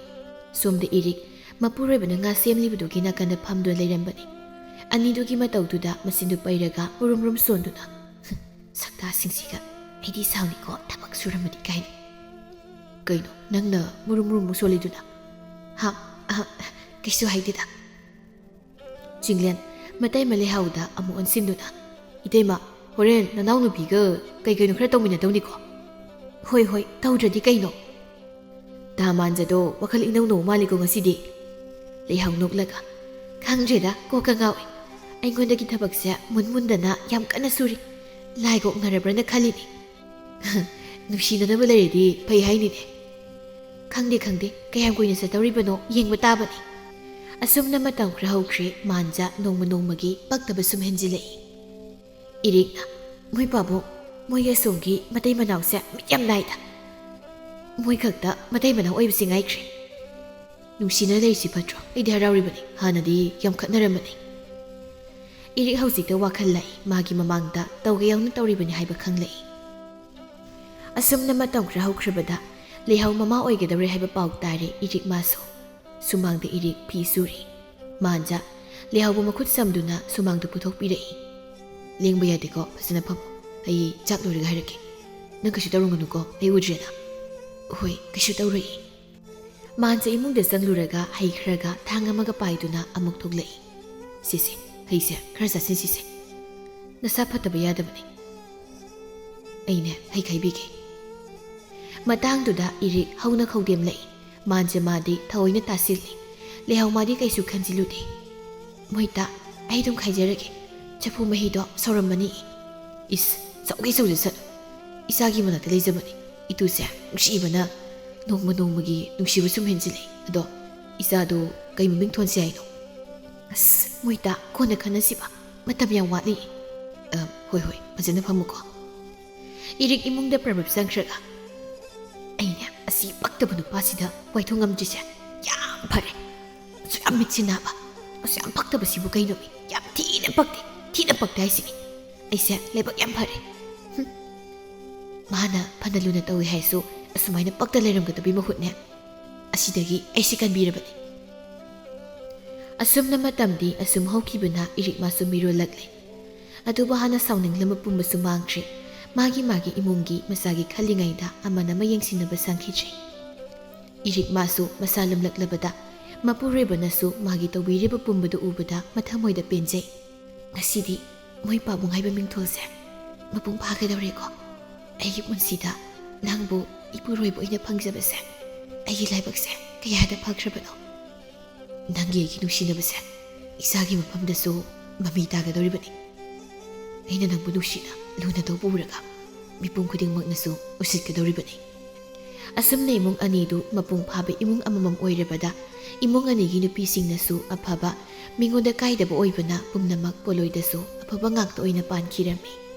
ꯁꯣꯝꯗ ꯏꯔꯤꯛ ꯃꯄꯨꯔꯣꯏꯕꯅ ꯉꯥ ꯁꯦꯝꯂꯤꯕꯗꯨꯒꯤ ꯅꯥꯀꯟꯗ ꯐꯝꯗꯨꯅ ꯂꯩꯔꯝꯕꯅꯤ ꯑꯅꯤꯗꯨꯒꯤ ꯃꯇꯧꯗꯨꯗ ꯃꯆꯤꯟꯗꯨ ꯄꯩꯔꯒ ꯃꯨꯔꯨꯝ ꯁꯣꯟꯗꯨꯅ ꯁꯛꯇꯥꯁꯤꯡꯁꯤꯒ ꯑꯩꯗꯤ ꯁꯥꯎꯅꯤꯀꯣ ꯊꯕꯛ ꯁꯨꯔꯝꯃꯗꯤ ꯀꯥꯏꯅ ꯀꯩꯅꯣ ꯅꯪꯅ ꯃꯨꯔꯨꯝ ꯁꯣꯜꯂꯤꯗꯨꯅ ꯍꯥ ꯀꯩꯁꯨ ꯍꯥꯏꯗꯦꯗ ꯆꯤꯡꯂꯦꯟ ꯃꯇꯩ ꯃꯂꯩꯍꯥꯎꯗ ꯑꯃꯨꯛ ꯑꯣꯟꯁꯤꯟꯗꯨꯅ ꯏꯇꯩꯃ ꯍꯣꯔꯦꯟ ꯅꯅꯥꯎ ꯅꯨꯄꯤꯒ ꯀꯩꯅꯣ ꯈꯔ ꯇꯧꯃꯤꯟꯅꯗꯧꯅꯤꯀꯣ ꯍꯣꯏ ꯇꯧꯗ꯭ꯔꯗꯤ ꯀꯩꯅꯣ ꯗꯥ ꯃꯥꯟꯖꯗꯣ ꯋꯥꯈꯜ ꯏꯅꯧ ꯅꯧ ꯃꯥꯜꯂꯤꯀꯣ ꯉꯁꯤꯗꯤ ꯂꯩꯍꯥꯎ ꯅꯣꯛꯂꯒ ꯈꯪꯗ꯭ꯔꯦꯗ ꯀꯣꯛꯀ ꯉꯥꯎꯏ ꯑꯩꯉꯣꯟꯗꯒꯤ ꯊꯕꯛꯁꯦ ꯃꯨꯟꯗꯅ ꯌꯥꯝ ꯀꯟꯅ ꯁꯨꯔꯤ ꯂꯥꯏꯒꯣꯛꯅꯔꯕ꯭ꯔꯅ ꯈꯜꯂꯤꯅꯤ ꯅꯨꯡꯁꯤꯅꯅꯕ ꯂꯩꯔꯗꯤ ꯐꯩ ꯍꯥꯏꯅꯤꯅꯦ ꯈꯪꯗꯦ ꯀꯌꯥꯝ ꯀꯨꯏꯅ ꯆꯠꯇꯧꯔꯤꯕꯅꯣ ꯌꯦꯡꯕ ꯇꯥꯕꯅꯤ ꯑꯁꯨꯝꯅ ꯃꯇꯝ ꯈꯔ ꯍꯧꯈ꯭ꯔꯦ ꯃꯥꯟꯖ ꯅꯣꯡꯃꯒꯤ ꯄꯛꯇꯕ ꯁꯨꯝ ꯍꯦꯟꯖꯤꯜꯂꯛꯏ ꯏꯔꯤꯛꯅ ꯃꯣꯏ ꯄꯥꯕꯨꯡ ꯃꯣꯏꯒꯤ ꯑꯁꯣꯝꯒꯤ ꯃꯇꯩ ꯃꯅꯥꯎꯁꯦ ꯃꯤꯠ ꯌꯥꯝ ꯅꯥꯏꯗ ꯃꯣꯏ ꯈꯛꯇ ꯃꯇꯩ ꯃꯅꯥꯎ ꯑꯣꯏꯕꯁꯤ ꯉꯥꯏꯈ꯭ꯔꯦ ꯅꯨꯡꯁꯤꯅ ꯂꯩꯔꯤꯁꯤ ꯐꯠꯇ꯭ꯔꯣ ꯑꯩꯗꯤ ꯍꯔꯥꯎꯔꯤꯕꯅꯤ ꯍꯥꯟꯅꯗꯤ ꯌꯥꯝ ꯈꯠꯅꯔꯝꯕꯅꯤ ꯏꯔꯤꯛ ꯍꯧꯖꯤꯛꯇ ꯋꯥꯈꯜ ꯂꯥꯛꯏ ꯃꯥꯒꯤ ꯃꯃꯥꯡꯗ ꯇꯧꯒꯦ ꯌꯥꯎꯅ ꯇꯧꯔꯤꯕꯅꯤ ꯍꯥꯏꯕ ꯈꯪꯂꯛꯏ ꯑꯁꯨꯝꯅ ꯃꯇꯝ ꯈꯔ ꯍꯧꯈ꯭ꯔꯕꯗ ꯂꯩꯍꯥꯎ ꯃꯃꯥ ꯑꯣꯏꯒꯗꯧꯔꯦ ꯍꯥꯏꯕ ꯄꯥꯎ ꯇꯥꯔꯦ ꯏꯔꯤꯛ ꯃꯥꯁꯨ ꯁꯨꯃꯥꯡꯗ ꯏꯔꯤꯛ ꯐꯤ ꯁꯨꯔꯤ ꯃꯥꯟꯖ ꯂꯩꯍꯥꯎꯕꯨ ꯃꯈꯨꯠ ꯁꯝꯗꯨꯅ ꯁꯨꯃꯥꯡꯗ ꯄꯨꯊꯣꯛꯄꯤꯔꯛꯏ ꯂꯦꯡꯕ ꯌꯥꯗꯦꯀꯣ ꯐꯖꯅ ꯐꯝꯃꯣ ꯑꯩ ꯆꯥꯛ ꯂꯣꯏꯔꯒ ꯍꯥꯏꯔꯛꯀꯦ ꯅꯪ ꯀꯩꯁꯨ ꯇꯧꯔꯝꯒꯅꯨꯀꯣ ꯑꯩ ꯎꯗ꯭ꯔꯦꯅ ꯍꯣꯏ ꯀꯩꯁꯨ ꯇꯧꯔꯣꯏꯌꯦ ꯃꯥꯟꯖ ꯏꯃꯨꯡꯗ ꯆꯪꯂꯨꯔꯒ ꯍꯩ ꯈꯔꯒ ꯊꯥꯡ ꯑꯃꯒ ꯄꯥꯏꯗꯨꯅ ꯑꯃꯨꯛ ꯊꯣꯛꯂꯛꯏ ꯁꯤꯁꯦ ꯍꯩꯁꯦ ꯈꯔ ꯆꯥꯁꯤꯟꯁꯤꯁꯦ ꯅꯁꯥ ꯐꯠꯇꯕ ꯌꯥꯗꯕꯅꯤ ꯑꯩꯅꯦ ꯍꯩ ꯈꯥꯏꯕꯤꯒꯦ ꯃꯇꯥꯡꯗꯨꯗ ꯏꯔꯤꯛ ꯍꯧꯅ ꯈꯧꯗꯦꯝꯂꯛꯏ ꯃꯥꯟꯖ ꯃꯥꯗꯤ ꯊꯑꯣꯏꯅ ꯇꯥꯁꯤꯜꯂꯤ ꯂꯩꯍꯥꯎ ꯃꯥꯗꯤ ꯀꯩꯁꯨ ꯈꯟꯖꯤꯜꯂꯨꯗꯦ ꯃꯣꯏꯇ ꯑꯩ ꯑꯗꯨꯝ ꯈꯥꯏꯖꯔꯒꯦ ꯆꯐꯨ ꯃꯍꯤꯗꯣ ꯁꯧꯔꯝꯃꯅꯤ ꯏꯁ ꯁꯧꯖꯁꯠ ꯏꯆꯥꯒꯤ ꯃꯅꯥꯛꯇ ꯂꯩꯖꯕꯅꯤ ꯏꯇꯨꯁꯦ ꯅꯨꯡꯁꯤꯕꯅ ꯅꯣꯡꯃꯒꯤ ꯅꯨꯡꯁꯤꯕ ꯁꯨꯝ ꯍꯦꯟꯖꯤꯜꯂꯛꯏ ꯑꯗꯣ ꯏꯆꯥꯗꯣ ꯀꯩ ꯃꯃꯤꯡ ꯊꯣꯟꯁꯤ ꯍꯥꯏꯅꯣ ꯑꯁ ꯃꯣꯏꯇ ꯀꯣꯟꯅ ꯈꯟꯅꯁꯤꯕ ꯃꯇꯝ ꯌꯥꯝ ꯋꯥꯠꯂꯤ ꯍꯣꯏ ꯐꯖꯅ ꯐꯝꯃꯨꯀꯣ ꯏꯔꯤꯛ ꯏꯃꯨꯡꯗ ꯄ꯭ꯔꯕꯞ ꯆꯪꯈ꯭ꯔꯒ ꯑꯩꯅꯦ ꯑꯁꯤ ꯄꯛꯇꯕ ꯅꯨꯄꯥꯁꯤꯗ ꯋꯥꯏꯊꯣꯡ ꯉꯝꯗ꯭ꯔꯤꯁꯦ ꯌꯥꯝ ꯐꯔꯦ ꯑꯁꯨ ꯌꯥꯝ ꯃꯤꯠꯁꯤ ꯅꯥꯕ ꯑꯁꯨ ꯌꯥꯝ ꯄꯛꯇꯕꯁꯤꯕꯨ ꯀꯩꯅꯣꯃꯤ ꯌꯥꯝ ꯊꯤꯅ ꯄꯛꯇꯦ ꯍꯥꯏꯁꯤꯅꯤ ꯑꯩꯁꯦ ꯂꯥꯏꯕꯛ ꯌꯥꯝꯐꯔꯦ ꯃꯥꯅ ꯐꯅ ꯂꯨꯅ ꯇꯧꯏ ꯍꯥꯏꯁꯨ ꯑꯁꯨꯃꯥꯏꯅ ꯄꯛꯇ ꯂꯩꯔꯝꯒꯗꯕꯩ ꯃꯍꯨꯠꯅꯦ ꯑꯁꯤꯗꯒꯤ ꯑꯩꯁꯤ ꯀꯟꯕꯤꯔꯕꯅꯤ ꯑꯁꯨꯝꯅ ꯃꯇꯝꯗꯤ ꯑꯁꯨꯝ ꯍꯧꯈꯤꯕꯅ ꯏꯔꯤꯛ ꯃꯥꯁꯨ ꯃꯤꯔꯣꯜꯂꯛꯂꯦ ꯑꯗꯨꯕꯨ ꯍꯥꯟꯅ ꯁꯥꯎꯅꯤꯡꯂꯝꯕ ꯄꯨꯝꯕꯁꯨ ꯃꯥꯡꯈ꯭ꯔꯦ ꯃꯥꯒꯤ ꯏꯃꯨꯡꯒꯤ ꯃꯆꯥꯒꯤ ꯈꯜꯂꯤꯉꯩꯗ ꯑꯃꯅ ꯌꯦꯡꯁꯤꯟꯅꯕ ꯁꯪꯈꯤꯗ꯭ꯔꯦ ꯏꯔꯤꯛ ꯃꯥꯁꯨ ꯃꯁꯥ ꯂꯨꯝꯂꯛꯂꯕꯗ ꯃꯄꯨꯔꯣꯏꯕꯅꯁꯨ ꯃꯥꯒꯤ ꯇꯧꯕꯤꯔꯤꯕ ꯄꯨꯝꯕꯗꯨ ꯎꯕꯗ ꯃꯊꯃꯣꯏꯗ ꯄꯦꯟꯖꯩ ꯉꯁꯤꯗꯤ ꯃꯣꯏ ꯄꯥꯕꯨꯡ ꯍꯥꯏꯕ ꯃꯤꯡꯊꯣꯜꯁꯦ ꯃꯄꯨꯡ ꯐꯥꯒꯗꯧꯔꯦꯀꯣ ꯑꯩꯒꯤ ꯄꯨꯟꯁꯤꯗ ꯅꯪꯕꯨ ꯏꯄꯨꯔꯣꯏꯕ ꯑꯣꯏꯅ ꯐꯪꯖꯕꯁꯦ ꯑꯩꯒꯤ ꯂꯥꯏꯕꯛꯁꯦ ꯀꯌꯥꯗ ꯐꯈ꯭ꯔꯕꯅꯣ ꯅꯪꯒꯤ ꯑꯩꯒꯤ ꯅꯨꯡꯁꯤꯅꯕꯁꯦ ꯏꯁꯥꯒꯤ ꯃꯐꯝꯗꯁꯨ ꯃꯃꯤ ꯇꯥꯒꯗꯧꯔꯤꯕꯅꯤ. ꯑꯩꯅ ꯅꯪꯕꯨ ꯅꯨꯡꯁꯤꯅ ꯂꯨꯅ ꯇꯧꯕ ꯎꯔꯒ ꯃꯤꯄꯨꯝ ꯈꯨꯗꯤꯡꯃꯛꯅꯁꯨ ꯎꯁꯤꯠꯀꯗꯧꯔꯤꯕꯅꯤ. ꯑꯁꯨꯝꯅ ꯏꯃꯨꯡ ꯑꯅꯤꯗꯨ ꯃꯄꯨꯡ ꯐꯥꯕ ꯏꯃꯨꯡ ꯑꯃꯃꯝ ꯑꯣꯏꯔꯕꯗ ꯏꯃꯨꯡ ꯑꯅꯤꯒꯤ ꯅꯨꯄꯤꯁꯤꯡꯅꯁꯨ ꯑꯐꯕ, ꯃꯤꯉꯣꯟꯗ ꯀꯥꯏꯗꯕ ꯑꯣꯏꯕꯅ ꯄꯨꯝꯅꯃꯛ ꯄꯣꯂꯣꯏꯗꯁꯨ ꯑꯐꯕ ꯉꯥꯛꯇ ꯑꯣꯏꯅ ꯄꯥꯟꯈꯤꯔꯝꯃꯤ.